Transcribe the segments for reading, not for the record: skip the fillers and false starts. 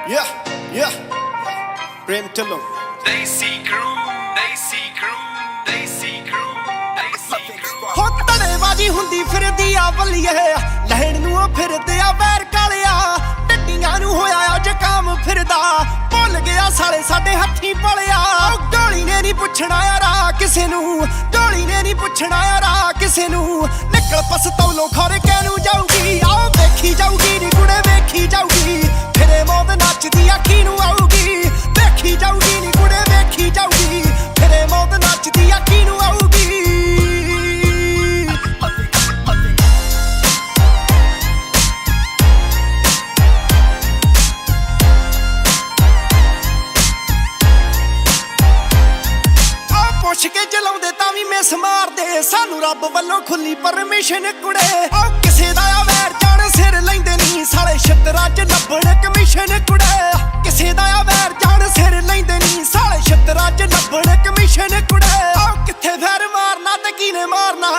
Yeah, yeah. Prem Tillo. Desi crew, Desi crew, Desi crew, Desi crew. ਹੋ ਤੜੇਬਾਜੀ ਹੁੰਦੀ ਫਿਰਦੀ ਆ ਬੱਲੀਏ ਲੈਣ ਨੂੰ ਉਹ ਫਿਰਦੇ ਆ ਵੈਰ ਕਾਲਿਆ ਟੱਟੀਆਂ ਨੂੰ ਹੋਇਆ ਆ ਜ਼ੁਕਾਮ ਫਿਰਦਾ ਭੁੱਲ ਗਿਆ ਸਾਲੇ ਸਾਡੇ ਹੱਥੀਂ ਪਲਿਆ ਗੋਲੀ ਨੇ ਨਹੀਂ ਪੁੱਛਣਾ ਯਾਰਾ ਕਿਸੇ ਨੂੰ ਗੋਲੀ ਨੇ ਨਹੀਂ ਪੁੱਛਣਾ ਯਾਰਾ ਕਿਸੇ ਨੂੰ ਨਿਕਲ ਪਸਤੌਲੋਂ ਖੋਰੇ ਕਹਿਨੂੰ ਜਾਊਗੀ ਆਓ ਵੇਖੀ ਜਾਊਗੀ ਨੀ ਕੁੜੇ ਵੇਖੀ ਜਾਊਗੀ ਫਿਰੇ ਮੌਤ ਨੱਚਦੀ ਅੱਖੀ ਨੂੰ ਆਊਗੀ ਵੇਖੀ ਜਾਊਗੀ ਨੀ ਕੁੜੇ ਵੇਖੀ ਜਾਊਗੀ ਫਿਰੇ ਮੌਤ ਨੱਚਦੀ ਅੱਖੀ ਨੂੰ ਆਊਗੀ ਪੁੱਛ ਕੇ ਚਲਾਉਂਦੇ ਤਾਂ ਵੀ ਮਿਸ ਮਾਰਦੇ ਸਾਨੂੰ ਰੱਬ ਵੱਲੋਂ ਖੁੱਲੀ ਪਰਮਿਸ਼ਨ ਕੁੜੇ ਉਹ ਕਿਸੇ ਦਾ ਆ ਵੈਰ ਜਾਣ ਸਿਰ ਲੈਂਦੇ ਨਹੀਂ ਸਾਲੇ ਛਤਰਾਂ 'ਚ ਲੱਭਣ ਕਮਿਸ਼ਨ ਕੁੜੇ ਕਿਸੇ ਦਾ ਆ ਵੈਰ ਜਾਣ ਸਿਰ ਲੈਂਦੇ ਨਹੀਂ ਸਾਲੇ ਛਤਰਾਂ 'ਚ ਲੱਭਣ ਕਮਿਸ਼ਨ ਕੁੜੇ ਉਹ ਕਿੱਥੇ ਫੈਰ ਮਾਰਨਾ ਤੇ ਕਿਨੇ ਮਾਰਨਾ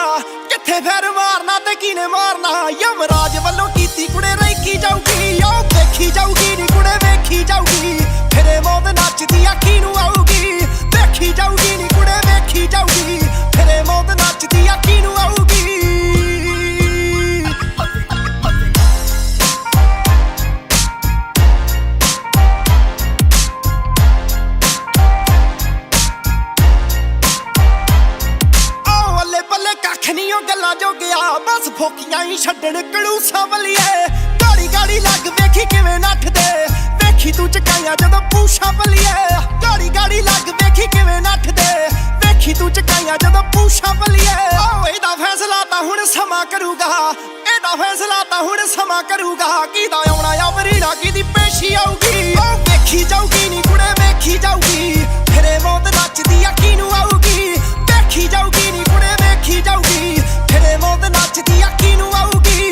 ਕਿੱਥੇ ਫੈਰ ਮਾਰਨਾ ਤੇ ਕਿਨੇ ਮਾਰਨਾ ਯਮਰਾਜ ਵੱਲੋਂ ਕੀਤੀ ਕੁੜੇ ਰੈਕੀ ਜਾਊਗੀ ਉਹ ਵੇਖੀ ਜਾਊਗੀ ਨੀ ਕੁੜੇ ਵੇਖੀ ਜਾਊਗੀ ਫਿਰੇ ਮੌਤ ਨੱਚਦੀ ਅੱਖੀ ਨੂੰ ਆਊਗੀ ਵੇਖੀ ਜਾਊਗੀ ਨੀ ਕੁੜੇ ਵੇਖੀ ਜਾਊਗੀ ਫਿਰੇ ਮੌਤ ਨੱਚਦੀ ਅੱਖੀ ਨੂੰ ਆਊਗੀ ਆਹ ਅੱਲੇ ਬੱਲੇ ਕੱਖ ਨਹੀਂ ਉਹ ਗੱਲਾਂ ਜੋ ਗਿਆ ਬਸ ਫੋਕੀਆਂ ਹੀ ਛੱਡਣ ਕਲੂਸਾਂ ਵਲੀਏ ਗਾੜੀ ਗਾੜੀ ਲੱਗ ਵੇਖੀ ਕਿਵੇਂ ਨੱਠਦੇ ਵੇਖੀ ਤੂੰ ਚਕਾਈਆਂ ਜਦੋਂ ਪੂਛਾਂ ਵਲੀਏ ਗਾੜੀ ਗਾੜੀ ਲੱਗ ਵੇਖੀ ਕਿਵੇਂ ਨੱਠਦੇ ਵੇਖੀ ਤੂੰ ਚਕਾਈਆਂ ਜਦੋਂ ਪੂਛਾਂ ਵਲੀਏ ਓ ਇਹਦਾ ਫੈਸਲਾ ਤਾਂ ਹੁਣ ਸਮਾਂ ਕਰੂਗਾ ਇਹਦਾ ਫੈਸਲਾ ਤਾਂ ਹੁਣ ਸਮਾਂ ਕਰੂਗਾ ਕਿਹਦਾ ਆਉਣਾ ਆ ਵਰੀੜਾ ਕਿਹਦੀ ਪੇਸ਼ੀ ਆਊਗੀ ਓ ਵੇਖੀ ਜਾਊਗੀ ਨੀ ਕੁੜੇ ਵੇਖੀ ਜਾਊਗੀ ਫਿਰੇ ਮੌਤ ਨੱਚਦੀ ਅੱਖੀ ਨੂੰ ਆਊਗੀ ਵੇਖੀ ਜਾਊਗੀ ਨੀ ਕੁੜੇ ਵੇਖੀ ਜਾਊਗੀ ਫਿਰੇ ਮੌਤ ਨੱਚਦੀ ਅੱਖੀ ਨੂੰ ਆਊਗੀ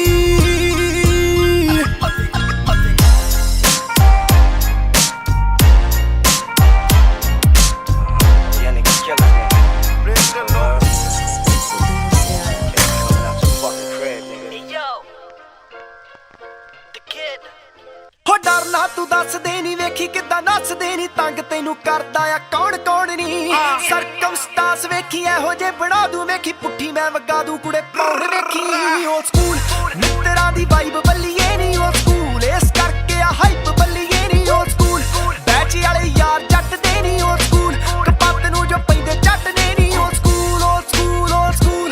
ਹੋ ਡਰਨਾ ਤੂੰ ਦੱਸਦੇ ਨੀ ਵੇਖੀ ਕਿੱਦਾਂ ਨੱਚਦੇ ਨੀ ਤੰਗ ਤੈਨੂੰ ਕਰਦਾ ਆ ਕੌਣ ਕੌਣ ਨੀ ਸਰਕਮਸਟਾਂਸ ਵੇਖੀ ਇਹੋ ਜੇ ਬਣਾ ਦੂੰ ਵੇਖੀ ਪੁੱਠੀ ਮੈਂ ਵਗਾ ਦੂੰ ਕੁੜੇ ਪੌੜ ਵੇਖੀ ਓ ਸਕੂਲ ਮਿੱਤਰਾਂ ਦੀ ਵਾਈਬ ਬੱਲੀਏ ਨੀ ਓ ਸਕੂਲ ਇਸ ਕਰਕੇ ਆ ਹਾਈਪ ਬੱਲੀਏ ਨੀ ਓ ਸਕੂਲ ਬੈਚ ਵਾਲੇ ਯਾਰ ਜੱਟ ਦੇ ਨੀ ਓ ਸਕੂਲ ਕਪੱਤ ਨੂੰ ਜੋ ਪੈਂਦੇ ਜੱਟ ਨੇ ਨੀ ਓ ਸਕੂਲ ਓ ਸਕੂਲ ਓ ਸਕੂਲ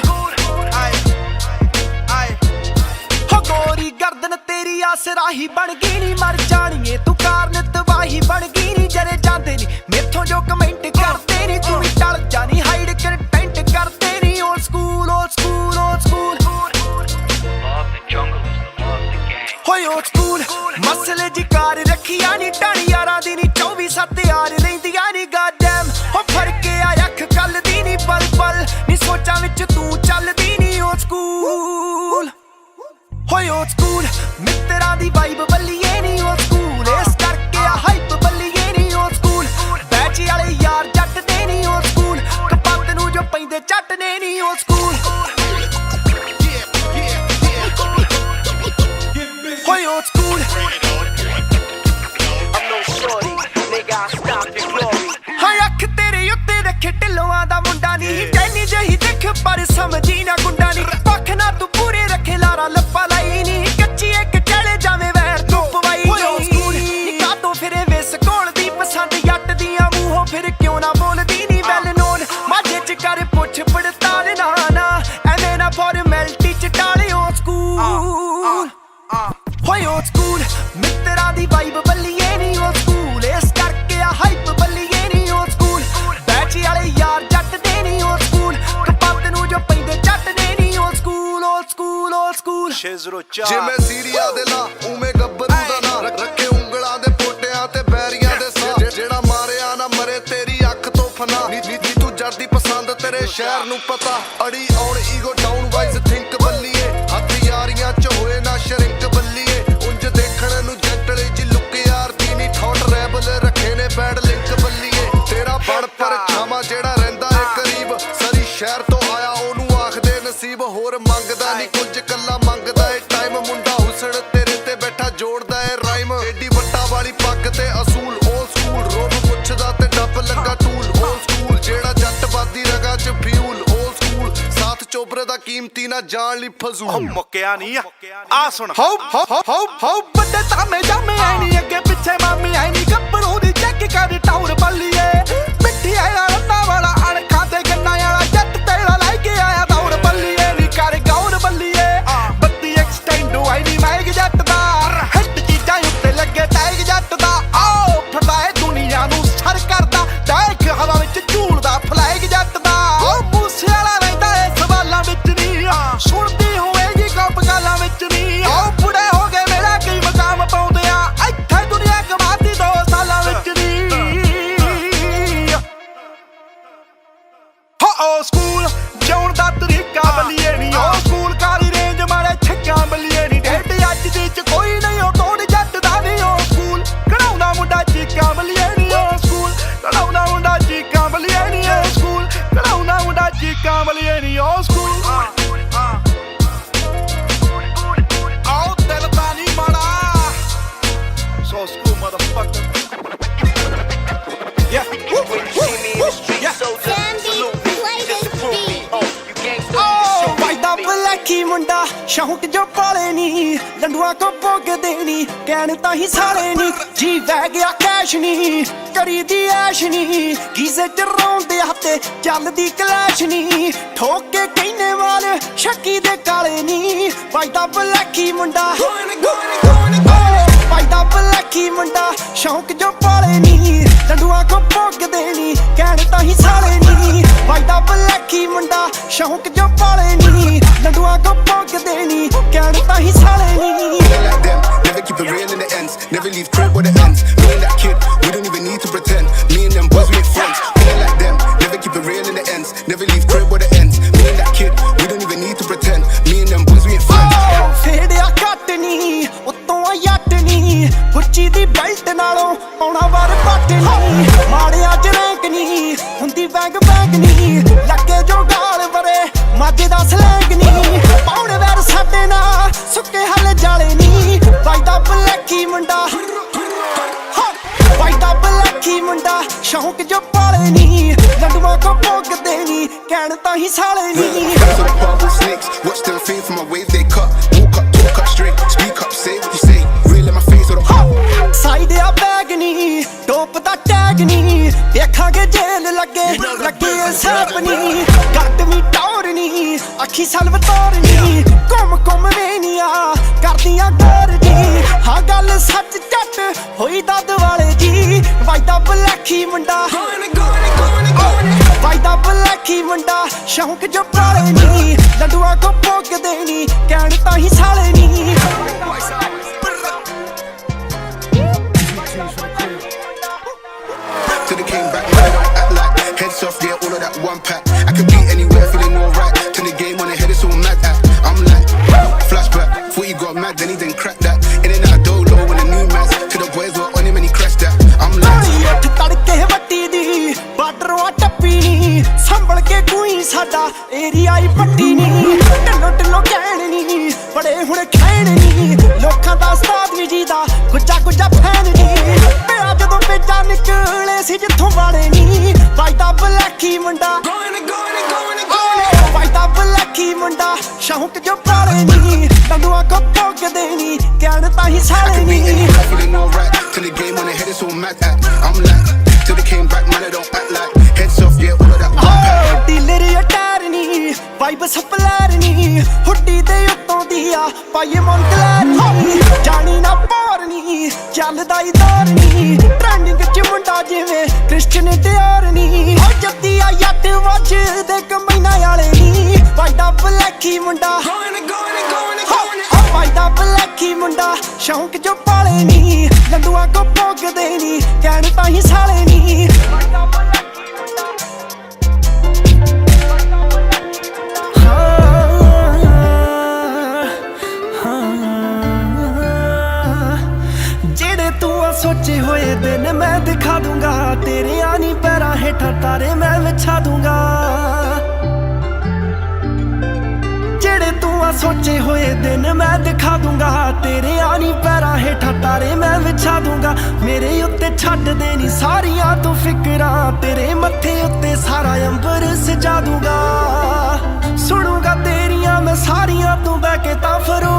ਹੋ ਗੋਰੀ ਗਰਦਨ ਤੇਰੀ ਆਸਰਾਹੀ ਬਣ ਗਈ ਨੀ ਮਰ ਜਾਣੀਏ ਤੂੰ ਕਾਰਨ ਤਬਾਹੀ ਬਣ ਗਈ ਨੀ ਜਰੇ ਜਾਂਦੇ ਨੀ ਮੇਥੋਂ ਜੋ ਕਮੈਂਟ ਕਰਦੇ ਨੀ ਤੂੰ ਵੀ ਟਲ ਜਾਣੀ ਹਾਈਡ ਕੰਟੈਂਟ ਕਰਦੇ ਨੀ ਓ ਸਕੂਲ ਓ ਸਕੂਲ ਓ ਸਕੂਲ ਹੋਏ ਓ ਸਕੂਲ ਮਸਲੇ ਜਿਕਾਰ ਰੱਖੀਆਂ ਨੀ ਢਾਣੀ ਯਾਰਾਂ ਦੀ ਨੀ 24/7 ਯਾਰ ਲੈਂਦੀਆਂ ਨੀ ਗਾਡੈਮ ਹੋ ਫੜ ਕੇ ਆ ਅੱਖ ਕੱਲ ਦੀ ਨੀ ਪਲ ਪਲ ਨੀ ਸੋਚਾਂ ਵਿੱਚ ਤੂੰ ਚੱਲਦੀ ਨੀ ਓ ਸਕੂਲ ਹੋਏ ਓ ਸਕੂਲ ਮਿੱਤਰਾਂ ਦੀ ਵਾਈਬ ਬੱਲੀਏ ਨੀ ਓ ਸਕੂਲ ਇਸ ਕਰਕੇ ਆ ਹਾਈਪ ਬੱਲੀਏ ਨੀ ਓ ਸਕੂਲ ਬੈਚ ਵਾਲੇ ਯਾਰ ਜੱਟ ਦੇ ਨੀ ਓ ਸਕੂਲ ਕਪੱਤ ਨੂੰ ਜੋ ਪੈਂਦੇ ਜੱਟ ਨੇ ਨੀ ਓ ਸਕੂਲ ਹੋਏ ਓ ਸਕੂਲ ਹਾਏ ਅੱਖ ਤੇਰੇ ਉੱਤੇ ਰੱਖੇ ਢਿੱਲੋਆਂ ਦਾ ਮੁੰਡਾ ਨੀ ਜੈਨੀ ਜਹੀ ਦੇਖ ਪਰ ਸਮਝੀ ਨਾ ਗੁੰਡਾ ਨੀ ਪੱਖ ਨਾ ਤੂੰ ਪੂਰੇ ਰੱਖੇ ਲਾਰਾ ਲੱਪਾ ਲਾਈ ਨੀ ਕੱਚੀ ਇੱਕ ਚਲੇ ਜਾਵੇਂ ਵੈਰ ਤੂੰ ਪਵਾਈ ਨੀ ਕਾਤੋਂ ਫਿਰੇ ਵਿਸ ਕੋਲ ਦੀ ਪਸੰਦ ਜੱਟ ਦੀਆਂ ਮੂੰਹੋਂ ਫਿਰ ਕਿਉਂ ਨਾ ਬੋਲਦੀ ਨੀ ਵੈਲ ਨੋਨ ਮਾਝੇ ਚ ਕਰ ਪੁੱਛ ਪੜਤਾਲ ਨਾ ਐਵੇਂ ਨਾ ਫਾਰਮੈਲਿਟੀ ਚ ਟਾਲਿਓ ਸਕੂਲ ਹੋਏ ਓ ਸਕੂਲ ਮਿੱਤਰਾਂ ਦੀ ਵਾਈਬ ਬੱਲੀਏ ਨੀ ਓ ਸਕੂਲ ਇਸ ਕਰਕੇ ਆ ਹਾਈਪ ਬੱਲੀਏ ਨੀ ਓ ਸਕੂਲ ਬੈਚ ਵਾਲੇ ਯਾਰ ਜੱਟ ਦੇ ਨੀ ਓ ਸਕੂਲ ਕਪੱਤ ਨੂੰ ਜੋ ਪੈਂਦੇ ਜੱਟ ਨੇ ਨੀ ਓ ਸਕੂਲ ਓ ਸਕੂਲ ਓ ਸਕੂਲ 604 ਜਿਵੇਂ ਸੀਰੀਆ ਦੇ ਲਾ ਉਵੇਂ ਗੱਭਰੂ ਦਾ ਨਾਂ ਰੱਖੇ ਉਂਗਲਾਂ ਦੇ ਪੋਟਿਆਂ ਤੇ ਬੈਰੀਆਂ ਦੇ ਸਾਹ ਜਿਹੜਾ ਮਾਰਿਆ ਨਾ ਮਰੇ ਤੇਰੀ ਅੱਖ ਤੋਂ ਫਨਾ ਨੀ ਤੂੰ ਜੱਟ ਦੀ ਪਸੰਦ ਤੇਰੇ ਸ਼ਹਿਰ ਨੂੰ ਪਤਾ ਅੜੀ ਔਰ ਈਗੋ ਡਾਊਨ ਵਾਈਜ਼ ਥਿੰਕ ਬੱਲੀਏ ਹੱਥ ਯਾਰੀਆਂ ਚ ਹੋਏ ਨਾ ਸ਼ਰਿੰਕ ਬੱਲੀਏ ਉਂਝ ਦੇਖਣ ਨੂੰ ਜੈਂਟਲੇ ਜੀ ਲੁੱਕ ਯਾਰ ਦੀ ਨੀ ਠੋਟ ਰੈਬਲ ਰੱਖੇ ਨੇ ਬੈਡ ਲਿੰਕ ਬੱਲੀਏ ਤੇਰਾ ਬਣ ਪਰ ਛਾਵਾਂ ਜਿਹੜਾ ਰਹਿੰਦਾ ਏ ਕਰੀਬ ਸਰੀ ਸ਼ਹਿਰ ਤੋਂ ਆਇਆ ਉਹਨੂੰ ਆਖਦੇ ਨਸੀਬ ਹੋਰ ਮੰਗਦਾ ਨੀ ਕੁਝ ਕੱਲਾ ਮੰਗਦਾ ਏ ਟਾਈਮ ਮੁੰਡਾ ਹੁਸਨ ਤੇਰੇ ਤੇ ਬੈਠਾ ਜੋੜਦਾ ਏ ਰਾਈਮ ਏਡੀ ਵੱਟਾ ਵਾਲੀ ਪੱਗ ਤੇ ਅਸੂਲ ਓਲਡ ਸਕੂਲ ਰੋਬ ਪੁੱਛਦਾ ਤੇ ਡੱਬ ਲੱਗਾ ਟੂਲ ਓਲਡ ਸਕੂਲ ਜਿਹੜਾ ਜੱਟ ਬਾਦੀ ਰਗਾ ਚ ਫਿਊਲ ਓਲਡ ਸਕੂਲ ਸਾਥ ਚੋਬਰੇ ਦਾ ਕੀਮਤੀ ਨਾ ਜਾਣ ਲਈ ਫਜ਼ੂਲ ਮੁੱਕਿਆ ਨਹੀਂ ਆ ਸੁਣ ਹੋ ਵੱਡੇ ਤਾਮੇ ਜਾਮੇ ਆਈ ਨਹੀਂ ਅੱਗੇ ਪਿੱਛੇ ਮਾਮੀ ਆਈ ਨਹੀਂ ਗੱਭਰੂ ਦੀ ਚੈੱਕ ਕਰ ਟਾਉਰ ਬੱਲੀਏ ਮਿੱਠੀ ਆਇਆ ਰੰਨਾ ਵਾਲਾ ਅਣਖਾਂ ਤੇ ਗੰਨਾ ਵਾਲਾ ਜੱਟ ਤੇਰਾ ਲੈ ਕੇ ਆਇਆ ਦੌਰ ਬੱਲੀਏ ਨੀ ਕਰ ਗੌਰ ਬੱਲੀਏ ਬੱਤੀ ਐਕਸਟੈਂਡ ਆਈ ਨਹੀਂ ਮੈਂ ਜੱਟ ਦਾ ਹਿੱਟ ਚੀਜ਼ਾਂ ਉੱਤੇ ਲੱਗੇ ਟੈਗ ਜੱਟ ਦਾ ਆਓ ਫਿਰਦਾ ਏ ਦੁਨੀਆ ਨੂੰ ਸਰ ਕਰਦਾ ਟੈਗ ਹਵਾ ਵਿੱਚ ਝੂਲਦਾ ਫਲੈਗ ਜੱਟ ਦਾ ਉਹ ਮੂਸੇ ਵਾਲਾ ਰਹਿੰਦਾ ਏ ਸਵਾਲਾਂ ਵਿੱਚ ਨਹੀਂ ਸੁਣਦੀ ਹੋਏਗੀ ਗੱਪ ਗਾਲਾਂ ਵਿੱਚ ਨਹੀਂ ਉਹ ਬੁੜੇ ਹੋ ਗਏ ਮੇਰਾ ਕਈ ਮਕਾਮ ਪਾਉਂਦੇ ਆ ਇੱਥੇ ਦੁਨੀਆ ਕਮਾਤੀ 2 ਸਾਲਾਂ ਵਿੱਚ ਨਹੀਂ ਹੋ ਸਕੂਲ ਜਾਉਣ ਦਾ ਤਰੀਕਾ ਬੱਲੀਏ ਨਹੀਂ ਉਹ ਸਕੂਲ ਕਾਲੀ ਰੇਂਜ ਮਾਰੇ ਛੱਕਾਂ ਬੱਲੀਏ ਨਹੀਂ ਡੇਟ ਅੱਜ ਦੇ ਚ ਕੋਈ ਨਹੀਂ ਉਹ ਤੋੜ ਜੱਟ ਦਾ ਨਹੀਂ ਉਹ ਸਕੂਲ ਕਢਾਉਂਦਾ ਮੁੰਡਾ ਚੀਕਾਂ ਬੱਲੀਏ ਨਹੀਂ ਉਹ ਸਕੂਲ ਕਢਾਉਂਦਾ ਮੁੰਡਾ ਚੀਕਾਂ ਬੱਲੀਏ ਨਹੀਂ ਉਹ ਸਕੂਲ ਕਢਾਉਂਦਾ ਮੁੰਡਾ ਚੀਕਾਂ ਬੱਲੀਏ ਨਹੀਂ ਉਹ ਸਕੂਲ ਆਓ ਦਿਲ ਤਾਂ ਨਹੀਂ ਮਾੜਾ so school motherfucker yeah When you see me in the street, soldier, salute me, disapprove me. You gangsta, ਵਾਇਦਾ ਬਲੈਕੀ ਮੁੰਡਾ ਸ਼ੌਂਕ ਜੋ ਪਾਲੇ ਨੀ ਲੰਡੂਆਂ ਕੋ ਭੋਗ ਦੇਣੀ ਕਹਿਣ ਤਾਂ ਹੀ ਸਾਰੇ ਨੀ ਜੀ ਵਹਿ ਗਿਆ ਕੈਸ਼ ਨੀ ਕਰੀ ਦੀ ਐਸ਼ ਨੀ ਗੀਜ਼ੇ ਚ ਰੌਂਦੇ ਹੱਥੇ ਚੱਲਦੀ ਕਲੈਸ਼ ਨੀ ਠੋਕ ਕੇ ਕਹਿੰਨੇ ਵਾਲ ਸ਼ੱਕੀ ਦੇ ਕਾਲੇ ਨੀ ਵਾਇਦਾ ਬਲੈਕੀ ਮੁੰਡਾ ਵਾਇਦਾ ਬਲੈਕੀ ਮੁੰਡਾ ਸ਼ੌਂਕ ਜੋ ਪਾਲੇ ਨੀ ਲੰਡੂਆਂ ਕੋ ਭੋਗ ਦੇਣੀ ਕਹਿਣ ਤਾਂ ਹੀ ਸਾਰੇ ਨੀ ਵਾਇਦਾ ਬਲੈਕੀ ਮੁੰਡਾ ਸ਼ੌਂਕ ਜੋ ਪਾਲੇ ਨੀ ਲੰਡੂਆਂ ਕੋ ਭੋਗ ਦੇਣੀ ਕਹਿਣ ਤਾਂ ਹੀ ਸਾਰੇ ਨੀ like them, never keep it real in the ends. Never leave crib where the ends. Me and that kid, we don't even need to pretend. Me and them boys, we ain't friends. We like them, never keep it real in the ends. Never leave crib where the ends. Me and that kid, we don't even need to pretend. Me and them boys, we ain't friends. ਫੇੜਿਆ ਕੱਟ ਨੀ ਉੱਤੋਂ ਆ ਯੱਟ ਨੀ ਗੁੱਚੀ ਦੀ belt ਨਾਲੋਂ ਆਉਣਾ ਵਾਰ ਪੱਟ ਨੀ ਮਾੜਿਆ ਚ ਰੈਂਕ ਨੀ ਹੁੰਦੀ ਬੈਗ ਬੈਗ ਨੀ ਲੱਗੇ ਜੋ ਗਾਲ ਵਰੇ ਮਾਝੇ ਦਾ ਸਲੈਂਗ ਨੀ ਪਾਉਣ ਵੈਰ ਸਾਡੇ ਨਾਲ ਸੁੱਕੇ ਹੱਲ ਜਾਲੇ ਨੀ ਵਾਇਦਾ ਬਲੈਕੀ ਮੁੰਡਾ ਵਾਇਦਾ ਬਲੈਕੀ ਮੁੰਡਾ ਸ਼ੌਂਕ ਜੋ ਪਾਲੇ ਨੀ ਲੰਡੂਆਂ ਕੋ ਭੋਗ ਦੇਣੀ ਕਹਿਣ ਤਾਂ ਹੀ ਸਾਲੇ ਨੀ Friends with the bubble snakes, watch them fade from my wave, they cut. Walk up, talk up straight, speak up, say what you say. Real in my face with a side ਆ bag ਨੀ top ਦਾ tag ਨੀ ਦੇਖਾਂਗੇ jail ਲੱਗੇ sap ਨੀ ਕੱਟ ਵੀ ਟੌਰ ਨੀ ਅੱਖੀ ਸਲਵ ਤੋਰ ਨੀ ਘੁੰਮ ਵੇਨੀਆਂ ਕਰਦੀਆਂ ਗੌਰ ਨੀ ਹਾਂ ਗੱਲ ਸੱਚ ਝੱਟ ਹੋਈ ਦੱਦ ਵਾਲੇ ਜੀ ਵਾਇਦਾ ਬਲੈਕੀ ਮੁੰਡਾ ਵਾਇਦਾ ਬਲੈਕੀ ਮੁੰਡਾ ਸ਼ੌਂਕ ਜੋ ਪਾਲੇ ਨੀ ਲੰਡੂਆਂ ਕੋ ਭੋਗ ਦੇਣੀ ਕਹਿਣ ਤਾਂ ਹੀ ਸਾਲੇ ਨੀ till they came back. Man, I don't act like heads off, yeah, all of that one pack. I could be anywhere, feeling alright. Till the game on the head, it's all mad at. I'm like, flashback. Thought he got mad, then he didn't crack that. In and out dolo when the new man's till the boys were on him and he crashed that. I'm like, ਤੜਕੇ ਵੱਟੀ ਦੀ ਬਾਰਡਰੋਂ ਟੱਪੀ ਨੀ ਸੰਭਲ ਕੇ ਕੋਈ ਸਾਡਾ area ਹੀ ਪੱਟੀ ਨੀ ਢਿੱਲੋ ਕਹਿਣ ਨੀ ਬੜੇ ਹੁਣ ਖੈਣ ਨੀ ਲੋਕਾਂ ਦਾ ਉਸਤਾਦ ਵੀ ਜੀ ਦਾ ਗੁੱਜਾ ਫੈਨ ਨੀ ਪਿਆ ਜਦੋਂ ਪੇਜਾ ਨਿਕਲੇ ਸੀ ਜਿੱਥੋਂ ਵਾਲੇ ਨੀ ਵਾਇਦਾ ਬਲੈਕੀ ਮੁੰਡਾ ਵਾਇਦਾ ਬਲੈਕੀ ਮੁੰਡਾ ਸ਼ੌਂਕ ਜੋ ਪਾਲੇ ਨੀ ਲੰਡੂਆਂ ਕੋ ਭੋਗ ਦੇਣੀ ਕਹਿਣ ਤਾਂ ਹੀ I ਸਾਲੇ could be ਨੀ anywhere, feeling alright. Till the game on the head, it's all mad at. I'm like, till they came back, man, I don't act like heads off, yeah, all of that one pack. Dealer ਅਟੈਰ ਨੀ vibe ਸਪਲੈਰ ਨੀ hoodie ਦੇ ਉੱਤੋਂ ਦੀ ਆ ਪਾਈਏ ਮੌਂਕਲੈਰ ਨੀ ਜਾਣੀ ਨਾ ਪੌਰ ਨੀ ਚੱਲਦਾ ਹੀ ਦੌਰ ਨੀ ਟ੍ਰੈਂਡਿੰਗ ਚ ਮੁੰਡਾ ਜਿਵੇਂ ਕ੍ਰਿਸਚਨ ਡਿਓਰ ਨੀ ਹੋ ਜੱਦੀ ਆ ਯੱਟ ਵੱਜਦੇ ਕਮੈਨਾ ਵਾਲੇ ਨੀ ਵਾਇਦਾ ਬਲੈਕੀ ਮੁੰਡਾ ਵਾਇਦਾ ਬਲੈਕੀ ਮੁੰਡਾ ਸ਼ੌਂਕ ਜੋ ਪਾਲੇ ਨੀ ਲੰਡੂਆਂ ਕੋ ਭੋਗ ਦੇਣੀ ਕਹਿਣ ਤਾਂ ਹੀ ਸਾਲੇ ਨੀ ਜਿਹੜੇ ਤੂੰ ਸੋਚੇ ਹੋਏ ਦਿਨ ਮੈਂ ਦਿਖਾ ਦੂੰਗਾ ਤੇਰੇ ਆਨੀ ਪੈਰਾਂ ਹੇਠਾਂ ਤਾਰੇ ਮੈਂ ਵਿਛਾ ਦੂੰਗਾ ਜਿਹੜੇ ਤੂੰ सोचे होए दिन मैं दिखा दूंगा, तेरे आनी पैरां हेठा तारे मैं विछा दूंगा। मेरे उत्ते छड्ड देनी सारियां तू फिकरां, तेरे मत्थे उत्ते सारा अंबर सजा दूंगा। सुनूंगा तेरियां मैं सारियां तू बह के तां फरो,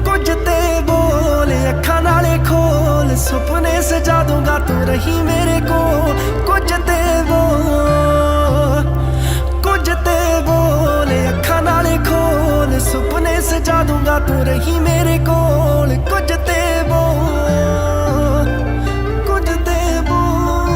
कुछ ते बोल अखां नाले खोल, सुपने सजा दूंगा तू रही मेरे कोल। कुछ ते बोल, कुछ ते बोल अखां नाले खोल, सुपने सजा दूंगा तू रही मेरे कोल। कुछ ते बोल, कुछ ते बोल,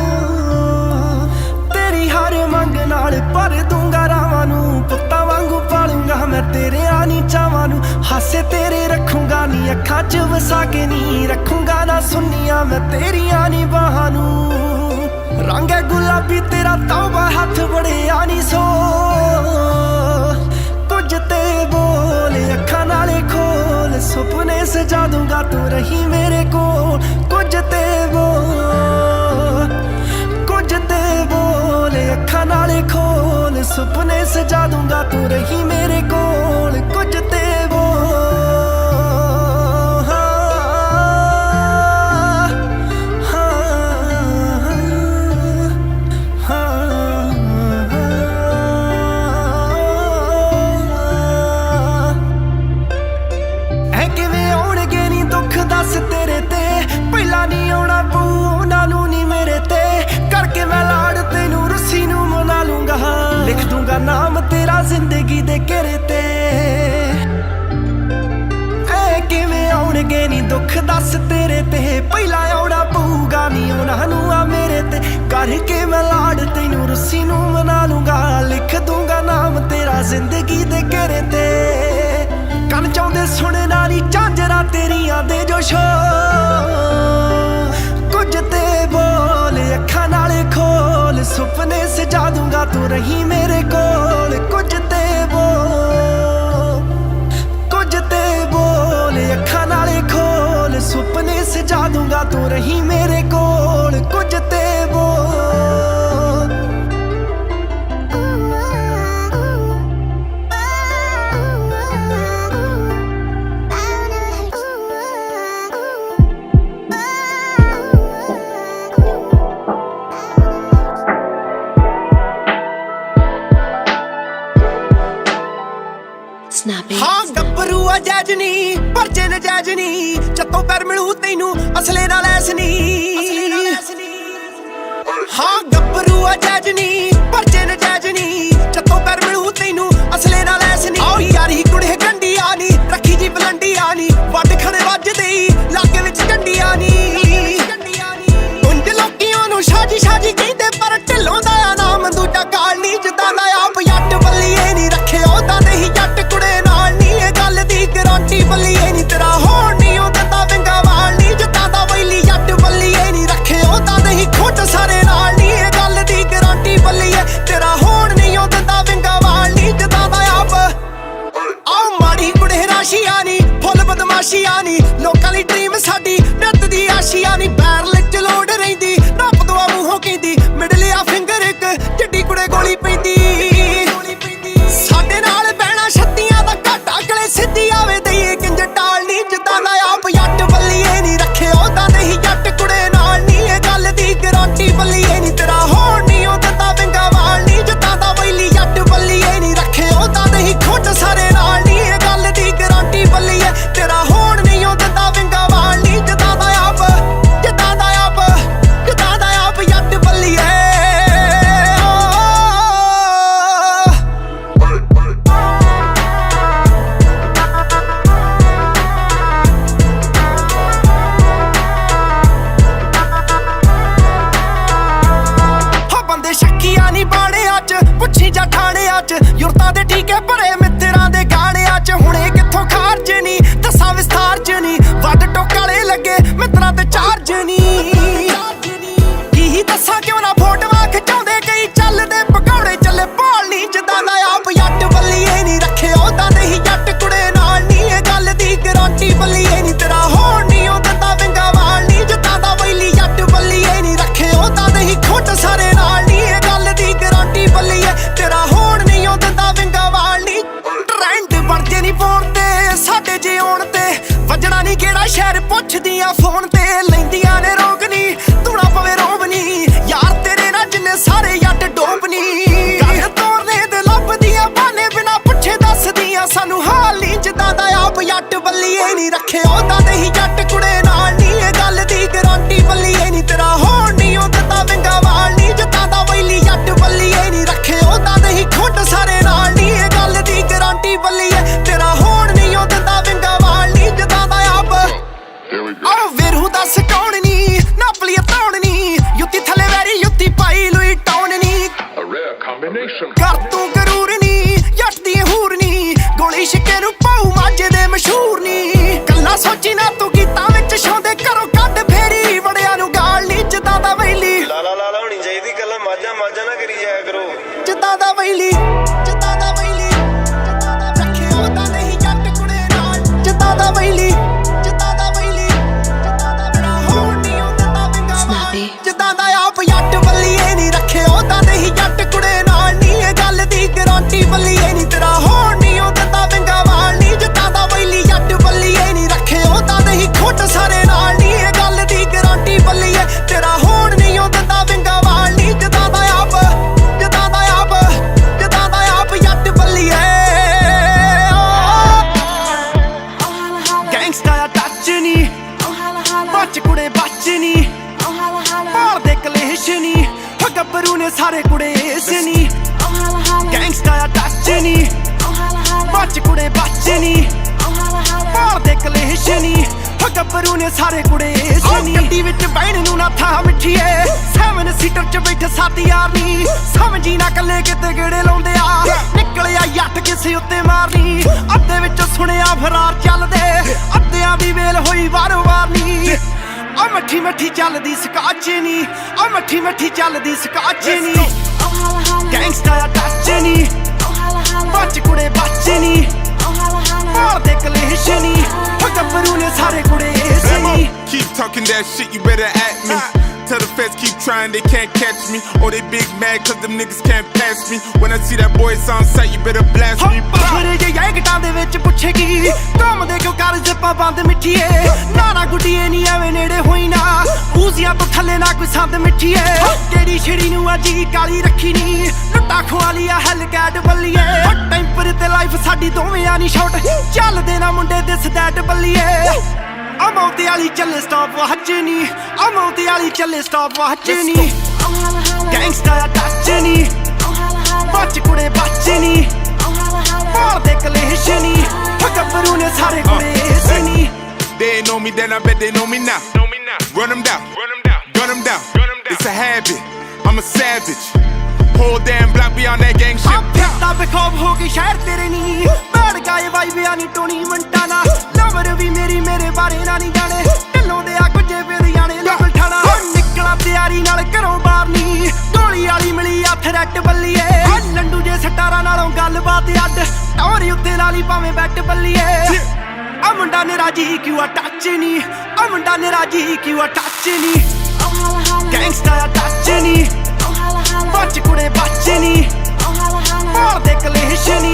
तेरी हर मंग नाल भर दूंगा रावां नूं, पुत्तां वांगू पालूंगा मैं तेरे आनी चावां नूं। हासे तेरे रखूंगा नी अखां च वसा के नी, रखूंगा ना सुनिया मैं तेरियां नी बाहां नूं। रंग है गुलाबी तेरा तौबा हाथ बड़े आनी सो, कुछ ते बोल अखां नाले खोल, सुपने सजा दूंगा तू रही मेरे कोल। कुछ ते बोल, कुछ ते बोल अखां नाले खोल, सुपने सजा दूंगा तू रही मेरे कोल। कुछ ते बोल, दस तेरे ते पहला नहीं आना पू उन्हां नूं नी मेरे ते, करके मैं लाड़ तेनू रुस्सी नूं मना लूंगा। लिख दूंगा नाम तेरा जिंदगी दे घेरे ते, ऐ किवें आउणगे नी दुख दस तेरे ते, पहला आउणा पऊगा नी उन्हां नूं आ मेरे ते, करके मैं लाड़ तेनू रुस्सी नूं मना लूंगा। लिख दूंगा नाम तेरा जिंदगी दे घेरे ते, कन चाहुंदे सुनना नी झांजरा तेरियां दे जो शोर। कुछ ते बोल अखां नाले खोल, सुपने सजा दूंगा तू रही मेरे कोल। कुछ ते बोल, कुछ ते बोल अखां नाले खोल, सुपने सजा दूंगा तू रही मेरे कोल। कुछ ते बोल, हाँ गब्बरू अजैज नी पर जे नजैज नी, चत्तों पैर मिलू तैनू असले नाल ऐस नी। हाँ गब्बरू अजैज नी पर जे नजैज नी, चत्तों पैर मिलू तैनू असले नाल ऐस नी। आओ यारी कुड़े गंढी आनी, रखी जी बलंडी आनी, वड्ड खने वजदे लागे विच डंडी आनी। उंज लोकी ओनू शाजी शाजी कहंदे पर ढिल्लों दा नाम दूजा काल नी, जिद्दां दा आप जट बल्लीए नी रखे ओदा दे ही जट कुड़े नाल नी। ये गल दी गारंटी बल्लीए नी तेरा होण नी ओ दिंदा विंगा वाल नी, जिद्दां दा वैली जट बल्लीए नी रखे ओदा दे ही खुट सारे नाल नी। ये गल दी गारंटी बल्लीए तेरा होण नी ओ दिंदा विंगा वाल नी, जिद्दां दा आप आओ माड़ी कुड़े राशी आनी, फुल बदमाशी आनी, लोकां दी ड्रीम साडी नत दी आशी आनी। बैरल च लोड़ रहिंदी नप दुआ मूहों कहंदी, मिडलिया फिंगर इक जिड्डी कुड़े गोली पैंदी। साडे नाल बहना छत्तियां दा घाटा गले सिद्धी आवे दईए किंज टाल नी, जिद्दां दा आप जट बल्लीए नी रखे ओदा दे ही जट कुड़े नाल नी। ये गल दी गारंटी बल्लीए नी तेरा होण नी ओ दिंदा विंगा वाल नी, जिद्दां दा वैली जट बल्लीए नी रखे ओदा दे ही खुट सारे नाल नी। ये गल दी गारंटी बल्लीए तेरा होण नी ओ दिंदा विंगा वाल नी, जिद्दां दा आप जिद्दां ਵਜਣਾ ਨਹੀਂ ਕਿਹੜਾ ਸ਼ਹਿਰ ਪੁੱਛਦੀਆਂ ਫੋਨ ਤੇ ਲੈਂਦੀਆਂ ਨੇ ਰੋਕ ਨੀ ਤੂਣਾ ਪਵੇ ਰੋਬ ਨੀ ਯਾਰ ਤੇਰੇ ਨਾਲ ਜਿੰਨੇ ਸਾਰੇ ਜੱਟ ਡੋਬ ਨੀ ਗੱਲ ਤੋਰਨੇ ਦੇ ਲੱਭਦੀਆਂ ਬਾਨੇ ਬਿਨਾ ਪੁੱਛੇ ਦੱਸਦੀਆਂ ਸਾਨੂੰ ਹਾਲ ਨਹੀਂ ਜਿੱਦਾਂ ਦਾ ਆਪ ਜੱਟ ਬੱਲੀਏ ਨਹੀਂ ਰੱਖੇ ਉਹਦਾ ਦੇ ਹੀ ਜੱਟ ਕੁੜੇ ਨਾਲ ਨਹੀਂ ਇਹ ਗੱਲ ਦੀ ਗਾਰੰਟੀ ਬੱਲੀਏ ਨਹੀਂ ਤੇਰਾ ਹੋਣ ਨਹੀਂ ਉਹ ਦਿੱਤਾ ਵਿੰਗਾ ਵਾਲ ਨਹੀਂ ਜਿੱਦਾਂ ਦਾ ਵੈਲੀ ਜੱਟ ਬੱਲੀਏ ਨਹੀਂ ਰੱਖੇ ਉਹਦਾ ਦੇ ਹੀ ਖੁੱਡ ਸਾਰੇ ਨਾਲ ਨਹੀਂ ਇਹ ਗੱਲ ਦੀ ਗਾਰੰਟੀ ਬੱਲੀਏ ਤੇਰਾ ਹੋਣ ਨਹੀਂ ਉਹ ਦਿੱਤਾ ਵਿੰਗਾ ਵਾਲ ਨਹੀਂ ਜਿੱਦਾਂ ਦਾ ਆਪ ਆਹ ਵੇਰੂ ਦੱਸ ਕੌਣ ਨੀ ਨਾਪਲੀ ਤੌਣ ਨੀ ਯੁੱਤੀ ਥੱਲੇ ਵੈਰੀ ਯੁੱਤੀ ਪਾਈ ਲੁਈ ਟਾਉਣ ਨੀ A rare combination. ਕਰ ਤੂੰ ਗਰੂਰ ਨੀ ਜੱਟ ਦੀ ਹੂਰ ਨੀ ਗੋਲੀ ਛਿੱਕੇ ਨੂੰ ਪਾਉ ਮਾਝੇ ਦੇ ਮਸ਼ਹੂਰ ਨੀ ਕੱਲਾ ਸੋਚੀ ਨਾ ਤੂੰ ਗੀਤਾਂ ਵਿੱਚ ਛਾਉਂਦੇ ਘਰੋਂ ਕੱਢ ਫੇਰੀ ਵੜਿਆਂ ਨੂੰ ਗਾਲ ਨੀ ਜਿੱਦਾਂ ਦਾ ਵੈਲੀ ਲਾਲਾ ਹੋਣੀ ਚਾਹੀਦੀ ਕੱਲਾ ਮਾਝਾ ਨਾ ਕਰੀ ਜਾਇਆ ਕਰੋ ਜਿੱਦਾਂ ਦਾ ਵੈਲੀ ਜਿੱਦਾਂ ਦਾ ਵੈਲੀ ਰੱਖੇ ਉਹਦਾ ਨਹੀਂ ਜੱਟ ਕੁੜੇ ਨਾਲ ਜਿੱਦਾਂ ਦਾ ਵੈਲੀ ਜਿੱਦਾਂ ਦਾ ਵੈਲੀ ਜਿੱਦਾਂ ਦਾ ਮੇਰਾ ਹੋਣ ਨਹੀਂ ਹੁੰਦਾ ਤਾਂ ਵਿੰਗਾ ਮਾਰ ਜਿੱਦਾਂ ਦਾ ਆਪ ਜੱਟ ਬੱਲੀਏ ਨਹੀਂ ਰੱਖੇ ਉਹਦਾ ਨਹੀਂ ਜੱਟ ਕੁੜੇ ਨਾਲ ਨਹੀਂ ਇਹ ਗੱਲ ਦੀ ਗਾਰੰਟੀ ਬੱਲੀਏ ਨਹੀਂ ਤੇਰਾ ਹੋਣ ਨਹੀਂ ਹੁੰਦਾ ਤਾਂ ਵਿੰਗਾ ਵਾਲ ਨਹੀਂ ਜਿੱਦਾਂ ਦਾ ਵੈਲੀ ਜੱਟ ਬੱਲੀਏ ਨਹੀਂ ਰੱਖੇ ਉਹਦਾ ਨਹੀਂ ਖੁੱਟ ਸਾਰੇ ਨਾਲ ਨਹੀਂ ਇਹ ਗੱਲ ਦੀ ਗਾਰੰਟੀ ਬੱਲੀਏ ਤੇਰਾ ਹੋਣ ਨਹੀਂ ਹੁੰਦਾ ਤਾਂ ਵਿੰਗਾ ਵਾਲ ਨਹੀਂ ਜਿੱਦਾਂ ਦਾ ਆਪ ਜਿੱਦਾਂ ਦਾ ਆਪ ਜਿੱਦਾਂ ਦਾ ਆਪ ਜੱਟ ਬੱਲੀਏ ਗੈਂਗਸਟਰ ਆ ਟੱਚ ਨੀ ਬੱਚ ਕੁੜੇ ਬੱਚ ਨੀ ਮਾਰ ਦੇ ਕਲੇਸ਼ ਨੀ ਹੋ ਗੱਭਰੂ ਨੇ ਸਾਰੇ ਕੁੜੇ ਇਸ ਨੀ ਗੈਂਗਸਟਰ ਆ ਟੱਚ ਨੀ ਬੱਚ ਕੁੜੇ ਬੱਚ ਨੀ ਮਾਰ ਦੇ ਕਲੇਸ਼ ਨੀ ਹੋ ਗੱਭਰੂ ਨੇ ਸਾਰੇ ਕੁੜੇ ਇਸ ਨੀ ਗੱਡੀ ਵਿੱਚ ਬਹਿਣ ਨੂੰ ਨਾ ਥਾਂ ਮਿੱਠੀਏ 7 ਸੀਟਰ ਚ ਬੈਠੇ 7 ਯਾਰ ਨੀ ਸਮਝੀ ਨਾ ਕੱਲੇ ਕਿਤੇ ਗੇੜੇ ਲਾਉਂਦੇ ਆ ਨਿਕਲਿਆ ਜੱਟ ਕਿਸੇ ਉੱਤੇ ਮਾਰਨੀ ਅੱਧੇ ਵਿੱਚ ਸੁਣਿਆ ਫਰਾਰ ਚੱਲਦੇ ਅੱਧਿਆਂ ਦੀ ਵੇਲ ਹੋਈ ਵਾਰੋ ਵਾਰ ਨੀ ਆ ਮੱਠੀ ਮੱਠੀ ਚੱਲਦੀ ਸਕਾਚ ਨੀ ਆ ਮੱਠੀ ਮੱਠੀ ਚੱਲਦੀ ਸਕਾਚ ਨੀ ਗੈਂਗਸਟਰ ਆ ਟੱਚ ਨੀ ਬੱਚ ਕੁੜੇ ਬੱਚ ਨੀ ਮਾਰ ਦੇ ਕਲੇਸ਼ ਨੀ ਹੋ ਗੱਭਰੂ ਨੇ ਸਾਰੇ ਕੁੜੇ ਇਸ ਨੀ Keep talking that shit, you better at me. Tell the feds keep trying, they can't catch me. Oh, they big mad cause them niggas can't pass me. When I see that boy, it's on sight, you better blast me. ਬਾਹਰੇ ਜੇ ਜੈਕਟਾਂ ਦੇ ਵਿੱਚ ਪੁੱਛੇਗੀ ਘੁੰਮਦੇ ਕਿਉਂ ਕਰ ਜੱਪਾਂ ਬੰਦ ਮਿੱਠੀਏ ਨਾਰਾ ਗੁੱਡੀਏ ਨਹੀਂ ਐਵੇਂ ਨੇੜੇ ਹੋਈ ਨਾ ਪੂਜੀਆਂ ਤੋਂ ਥੱਲੇ ਨਾ ਕੋਈ ਸੰਦ ਮਿੱਠੀਏ ਕਿਹੜੀ ਛਿੜੀ ਨੂੰ ਅੱਜ ਹੀ ਕਾਲੀ ਰੱਖੀ ਨੀ ਲੁੱਟਾ ਖਵਾਲੀ ਆ ਹੈਲਕੈਟ ਬੱਲੀਏ ਟੈਂਪਰ ਤੇ ਲਾਈਫ ਸਾਡੀ ਦੋਵੇਂ ਆ ਨੀ ਸ਼ਾਟ ਚੱਲਦੇ ਨਾ ਮੁੰਡੇ ਦਿਸ ਦੈਟ ਬੱਲੀਏ ਅਮੌਤੀ ਵਾਲੀ ਚੱਲੇ ਸਟਾਪ ਵਾਚ ਨੀ ਅਮੌਤੀ ਵਾਲੀ ਚੱਲੇ ਸਟਾਪ ਵਾਚ ਨੀ ਗੈਂਗਸਟਰ ਆ ਟੱਚ ਨੀ ਬੱਚ ਕੁੜੇ ਬੱਚ ਨੀ ਮਾਰ ਦੇ ਕਲੇਸ਼ ਨੀ ਹੋ ਗੱਭਰੂ ਨੇ ਸਾਰੇ ਕੁੜੇ ਇਸ ਨੀ They ain't know me then, I bet they know me now. Run them down, gun them down. It's a habit, I'm a savage. Whole damn block be on that gang shit. ਫਿਰਦਾ ਬਖੌਬ ਹੋ ਗਈ ਸ਼ਹਿਰ ਤੇਰੇ ਨੀ ਬੈੜ ਗਾਏ Y ਬਿਆ ਨੀ ਟੋਣੀ ਮੰਟਾਨਾ lover ਵੀ ਮੇਰੀ ਮੇਰੇ ਬਾਰੇ ਨਾ ਨਹੀਂ ਜਾਣੇ ਢਿੱਲੋਂ ਦੇ ਆ ਗੁੱਜੇ ਫਿਰ ਜਾਣੇ ਲਵਲ ਠਾਣਾ ਨਿਕਲਾ ਤਿਆਰੀ ਨਾਲ ਘਰੋਂ ਬਾਹਰ ਨੀ ਗੋਲੀ ਵਾਲੀ ਮਿਲੀ ਆ ਥਰੈਟ ਬੱਲੀਏ ਲੰਡੂ ਜੇ ਸਟਾਰਾਂ ਨਾਲੋਂ ਗੱਲਬਾਤ ਅੱਡ ਟੌਰੀ ਉੱਤੇ ਲਾਲੀ ਭਾਵੇਂ ਬੈਟ ਬੱਲੀਏ ਆ ਮੁੰਡਾ ਨੇ ਰਾਜੀ ਕਿਉਂ ਆ ਟੱਚ ਨੀ ਆ ਮੁੰਡਾ ਨੇ ਰਾਜੀ ਕਿਉਂ ਆ ਟੱਚ ਨੀ ਗੈਂਗਸਟਰ ਆ ਟੱਚ ਨੀ ਬੱਚ ਕੁੜੇ ਬੱਚ ਨੀ ਮਾਰ ਦੇ ਕਲੇਸ਼ ਨੀ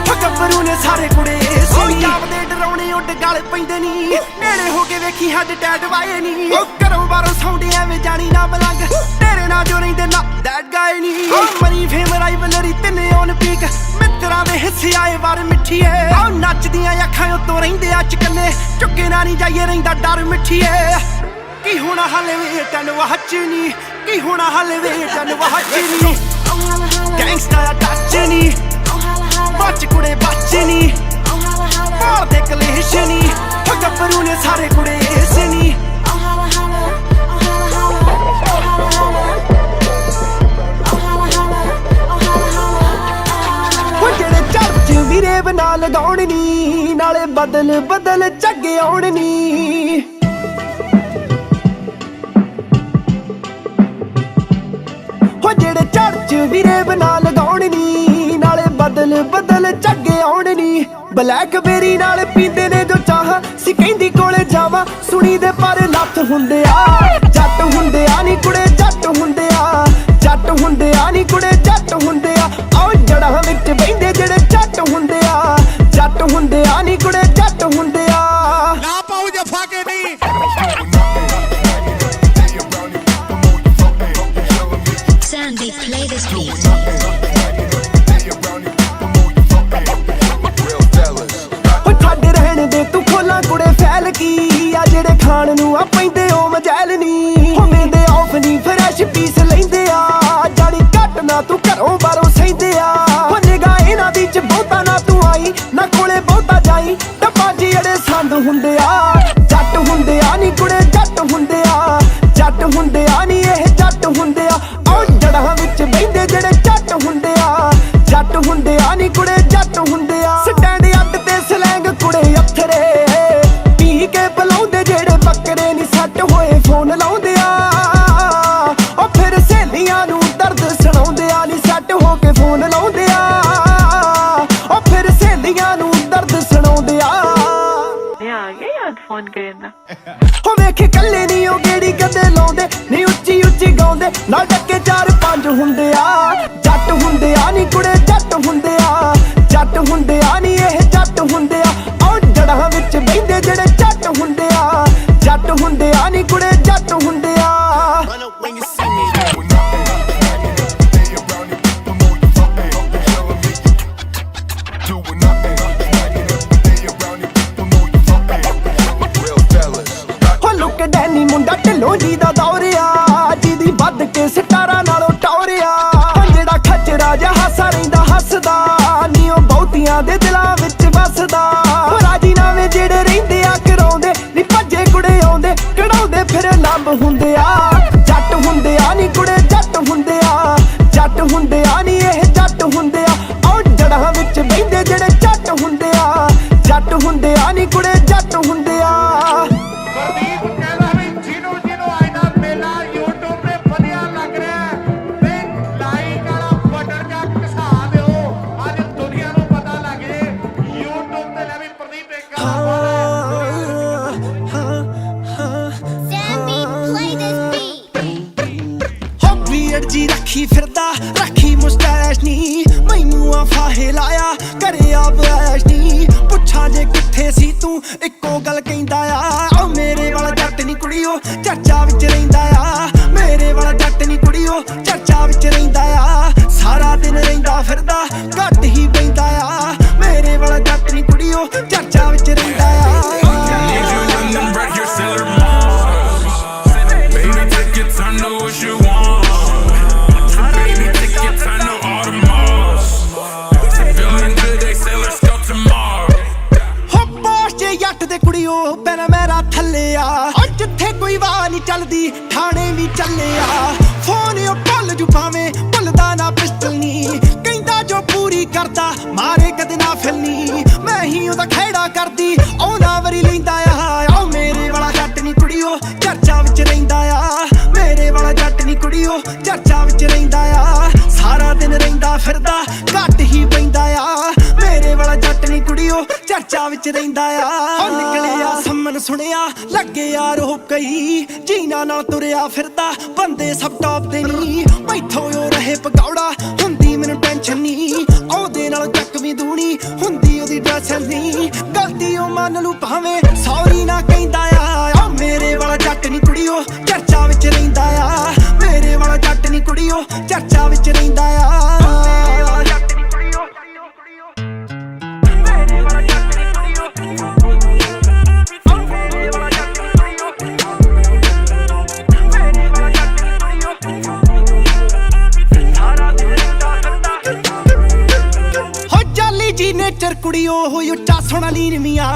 ਹੋ ਗੱਭਰੂ ਨੇ ਸਾਰੇ ਕੁੜੇ ਇਸ ਨੀ ਆਪਦੇ ਡਰਾਉਣੇ ਉੱਡ ਗਲ ਪੈਂਦੇ ਨੀ ਨੇੜੇ ਹੋ ਕੇ ਵੇਖੀ ਹੱਡ ਟੈਟ ਵਾਏ ਨੀ ਉਹ ਘਰੋਂ ਬਾਹਰੋਂ ਸੌਂਦੇ ਐਵੇਂ ਜਾਣੀ ਨਾ ਬਲੰਗ ਤੇਰੇ ਨਾਲ ਜੋ ਰਹਿੰਦੇ ਨਾ ਦੈਟ ਗਾਏ ਨੀ ਮਰੀ ਫੇਮ ਰਾਈਵਲਰੀ ਤਿੰਨੇ ਔਨ ਪੀਕ ਮਿੱਤਰਾਂ ਦੇ ਹਿੱਸੇ ਆਏ ਵਾਰ ਮਿੱਠੀਏ ਆਹ ਨੱਚਦੀਆਂ ਅੱਖਾਂ ਉੱਤੋਂ ਰਹਿੰਦੇ ਆ ਚਕੰਨੇ ਚੁੱਕੇ ਨਾ ਨਹੀਂ ਜਾਈਏ ਰਹਿੰਦਾ ਡਰ ਮਿੱਠੀਏ ਕੀ ਹੋਣਾ ਹਾਲੇ ਵੇਟਨ ਵਾਚ ਨੀ ਕੀ ਹੋਣਾ ਹਾਲੇ ਵੇਟਨ ਵਾਚ ਨੀ ਗੈਂਗਸਟਰ ਆ ਟੱਚ ਨੀ ਬੱਚ ਕੁੜੇ ਬੱਚ ਨੀ ਮਾਰ ਦੇ ਕਲੇਸ਼ ਨੀ ਹੋ ਗੱਭਰੂ ਨੇ ਸਾਰੇ ਕੁੜੇ ਇਸ ਨੀ ਉਹ ਜਿਹੜੇ ਚਰਚ ਵੀਰੇ ਬਣਾ ਲਗਾਉਣ ਨੀ ਨਾਲੇ ਬਦਲ ਬਦਲ ਝੱਗੇ ਆਉਣ ਨੀ ਹੋ ਜਿਹੜੇ ਚਰਚ ਵੀਰੇ ਬਣਾ ਲਗਾਉਣ ਨੀ ਨਾਲੇ ਬਦਲ ਬਦਲ ਝੱਗੇ ਆਉਣ ਨੀ ਬਲੈਕਬੇਰੀ ਨਾਲ ਪੀਂਦੇ ਨੇ ਜੋ ਚਾਹ ਸੀ ਕਹਿੰਦੀ ਕੋਲੇ ਜਾਵਾ ਸੁਣੀ ਦੇ ਪਰ ਲੱਥ ਹੁੰਦੇ ਆ ਜੱਟ ਹੁੰਦੇ ਆ ਨੀ ਕੁੜੇ ਜੱਟ ਹੁੰਦੇ ਆ ਜੱਟ ਹੁੰਦੇ ਆ ਨੀ ਕੁੜੇ ਜੱਟ ਹੁੰਦੇ ਆ ਆਓ ਜੜਾਂ ਵਿੱਚ ਬਹਿੰਦੇ ਜਿਹੜੇ ਜੱਟ ਹੁੰਦੇ ਆ ਜੱਟ ਹੁੰਦੇ ਆ ਨੀ ਕੁੜੇ ਜੱਟ ਹੁੰਦੇ ਆ ਫੋਨ ਕਰੇ ਨਾ ਹੋ ਵੇਖ ਕੱਲੇ ਨਹੀਂ ਉਹ ਗੇੜੀ ਕਦੇ ਲਾਉਂਦੇ ਨਹੀਂ ਉੱਚੀ ਉੱਚੀ ਗਾਉਂਦੇ ਨਾਲ ਟੱਕੇ 4-5 ਹੁੰਦੇ ਆ ਜੱਟ ਹੁੰਦੇ ਆ ਨਹੀਂ ਕੁੜੇ ਜੱਟ ਹੁੰਦੇ ਆ ਜੱਟ ਹੁੰਦੇ ਆ ਨਹੀਂ ਇਹ ਜੱਟ ਹੁੰਦੇ ਆ ਉਹ ਜੜਾਂ ਵਿੱਚ ਬਹਿੰਦੇ ਜਿਹੜੇ ਜੱਟ ਹੁੰਦੇ ਆ ਜੱਟ ਹੁੰਦੇ ਆ ਨਹੀਂ ਕੁੜੇ ਜੱਟ ਹੁੰਦੇ ਆ ਡੈਨੀ ਮੁੰਡਾ ਢਿੱਲੋਂ ਜੀ ਦਾ ਦੌਰਿਆ ਜਿਹਦੀ ਵੱਧ ਕੇ ਸਿਤਾਰਾ ਨਾਲੋਂ ਟੌਰਿਆ ਜਿਹੜਾ ਖੱਚਰਾ ਜਿਹਾ ਹਾਸਾ ਰਹਿੰਦਾ ਹੱਸਦਾ ਨੀ ਉਹ ਬਹੁਤੀਆਂ ਦੇ ਦਿਲਾਂ ਵਿੱਚ ਵੱਸਦਾ ਰਾਜੀਨਾਮੇ ਜਿਹੜੇ ਰਹਿੰਦੇ ਆ ਕਰਾਉਂਦੇ ਨੀ ਭੱਜੇ ਕੁੜੇ ਆਉਂਦੇ ਕਢਾਉਂਦੇ ਫਿਰ ਲੰਬ ਹੁੰਦੇ ਆ ਜੱਟ ਹੁੰਦੇ ਆ ਨੀ ਕੁੜੇ ਜੱਟ ਹੁੰਦੇ ਆ ਜੱਟ ਹੁੰਦੇ ਆ ਨੀ ਇਹ ਜੱਟ ਹੁੰਦੇ ਆ ਉਹ ਜੜਾਂ ਵਿੱਚ ਬਹਿੰਦੇ ਜਿਹੜੇ ਜੱਟ ਹੁੰਦੇ ਆ ਜੱਟ ਹੁੰਦੇ ਆ ਨੀ ਕੁੜੇ ਜੱਟ ਹੁੰਦੇ ਆ ਜੀ ਰੱਖੀ ਫਿਰਦਾ ਰੱਖੀ ਮੁਸਟੈਸ਼ ਨੀ ਮੈਨੂੰ ਆ ਫਾਹੇ ਲਾਇਆ ਘਰੇ ਆਪ ਐਸ਼ ਨੀ ਪੁੱਛਾਂ ਜੇ ਕਿੱਥੇ ਸੀ ਤੂੰ ਇੱਕੋ ਗੱਲ ਕਹਿੰਦਾ ਆ ਓ ਮੇਰੇ ਵਾਲਾ ਜੱਟ ਨੀ ਕੁੜੀਓ ਚਰਚਾ ਵਿੱਚ ਰਹਿੰਦਾ ਆ ਮੇਰੇ ਵਾਲਾ ਜੱਟ ਨੀ ਕੁੜੀਓ ਚਰਚਾ ਵਿੱਚ ਰਹਿੰਦਾ ਆ ਸਾਰਾ ਦਿਨ ਰਹਿੰਦਾ ਫਿਰਦਾ ਘੱਟ ਹੀ ਪੈਂਦਾ ਆ ਮੇਰੇ ਵਾਲਾ ਜੱਟ ਨੀ ਕੁੜੀਓ ਚਰਚਾ ਵਿੱਚ ਰਹਿੰਦਾ ਆ ਪੈਣਾ ਮੇਰਾ ਥੱਲੇ ਆ ਜਿੱਥੇ ਕੋਈ ਵਾਹ ਨਹੀਂ ਚੱਲਦੀ ਠਾਣੇ ਵੀ ਚੱਲੇ ਆ ਫੋਨ ਉਹ ਭੁੱਲ ਜੂ ਭਾਵੇਂ ਭੁੱਲਦਾ ਨਾ ਪਿਸਟਲ ਨੀ ਕਹਿੰਦਾ ਜੋ ਪੂਰੀ ਕਰਦਾ ਮਾਰੇ ਕਦੇ ਨਾ ਫਿਲਨੀ ਮੈਂ ਹੀ ਉਹਦਾ ਖਹਿੜਾ ਕਰਦੀ ਉਹ ਨਾ ਵਰੀ ਲੈਂਦਾ ਆ ਮੇਰੇ ਵਾਲਾ ਜੱਟ ਨੀ ਕੁੜੀਓ ਚਰਚਾ ਵਿੱਚ ਰਹਿੰਦਾ ਆ ਮੇਰੇ ਵਾਲਾ ਜੱਟ ਨੀ ਕੁੜੀਓ ਚਰਚਾ ਵਿੱਚ ਰਹਿੰਦਾ ਆ ਸਾਰਾ ਦਿਨ ਰਹਿੰਦਾ ਫਿਰਦਾ ਘੱਟ ਹੀ ਪੈਂਦਾ ਆ ਮੇਰੇ ਵਾਲਾ ਜੱਟ ਨੀ ਕੁੜੀਓ ਚਰਚਾ ਵਿੱਚ ਰਹਿੰਦਾ ਆ ਨਿਕਲਿਆ ਸੰਮਨ ਸੁਣਿਆ ਲੱਗੇ ਯਾਰ ਉਹ ਕਈ ਜੀਨਾ ਨਾਲ ਤੁਰਿਆ ਫਿਰਦਾ ਬੰਦੇ ਸਭ ਟੌਪ ਤੇ ਨੀ ਮੈਥੋਂ ਉਹ ਰਹੇ ਪਕੌੜਾ ਹੁੰਦੀ ਮੈਨੂੰ ਟੈਨਸ਼ਨ ਨੀ ਉਹਦੇ ਨਾਲ ਚੱਕਵੀਂ ਦੂਣੀ ਹੁੰਦੀ ਉਹਦੀ ਡਰੈਸ ਨੀ ਗਲਤੀ ਉਹ ਮੰਨ ਲੂ ਭਾਵੇਂ ਸੌਰੀ ਨਾ ਕਹਿੰਦਾ ਆ ਮੇਰੇ ਵਾਲਾ ਜੱਟ ਨੀ ਕੁੜੀਓ ਚਰਚਾ ਵਿੱਚ ਰਹਿੰਦਾ ਆ ਮੇਰੇ ਵਾਲਾ ਜੱਟ ਨੀ ਕੁੜੀਓ ਚਰਚਾ ਵਿੱਚ ਰਹਿੰਦਾ ਆ ਨੇਚਰ ਕੁੜੀਓ ਹੋਈ ਉੱਚਾ ਸੋਹਣਾ ਲੀਨ ਮੀਆਂ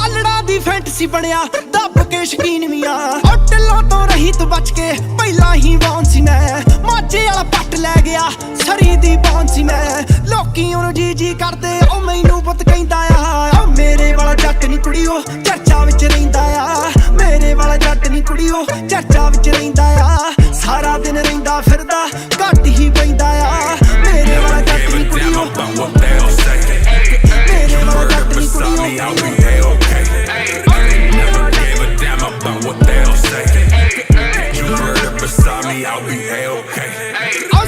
ਅਲੜਾ ਦੀ ਫੈਂਟਸੀ ਬਣਿਆ ਦੱਬ ਕੇ ਸ਼ਕੀਨ ਮੀਆਂ ਉਹ ਢਿੱਲੋਂ ਤੋਂ ਰਹੀ ਤੂੰ ਬਚ ਕੇ ਪਹਿਲਾਂ ਹੀ ਬੌਨ ਸੀ ਮੈਂ ਮਾਝੇ ਵਾਲਾ ਪੱਟ ਲੈ ਗਿਆ ਸਰੀ ਦੀ ਬੌਨ ਸੀ ਮੈਂ ਲੋਕੀ ਉਹਨੂੰ ਜੀ ਕਰਦੇ ਉਹ ਮੈਨੂੰ ਪੁੱਤ ਕਹਿੰਦਾ ਆ ਮੇਰੇ ਵਾਲਾ ਜੱਟ ਨੀ ਕੁੜੀਓ ਚਰਚਾ ਵਿੱਚ ਰਹਿੰਦਾ ਆ ਮੇਰੇ ਵਾਲਾ ਜੱਟ ਨੀ ਕੁੜੀਓ ਚਰਚਾ ਵਿੱਚ ਰਹਿੰਦਾ ਆ ਸਾਰਾ ਦਿਨ ਰਹਿੰਦਾ ਫਿਰਦਾ ਘੱਟ ਹੀ ਪੈਂਦਾ ਆ ਮੇਰੇ ਵਾਲਾ ਜੱਟ ਨੀ ਕੁੜੀਓ I'll be A-okay. Never gave a damn about what they'll say. You murder beside me, I'll be A-okay.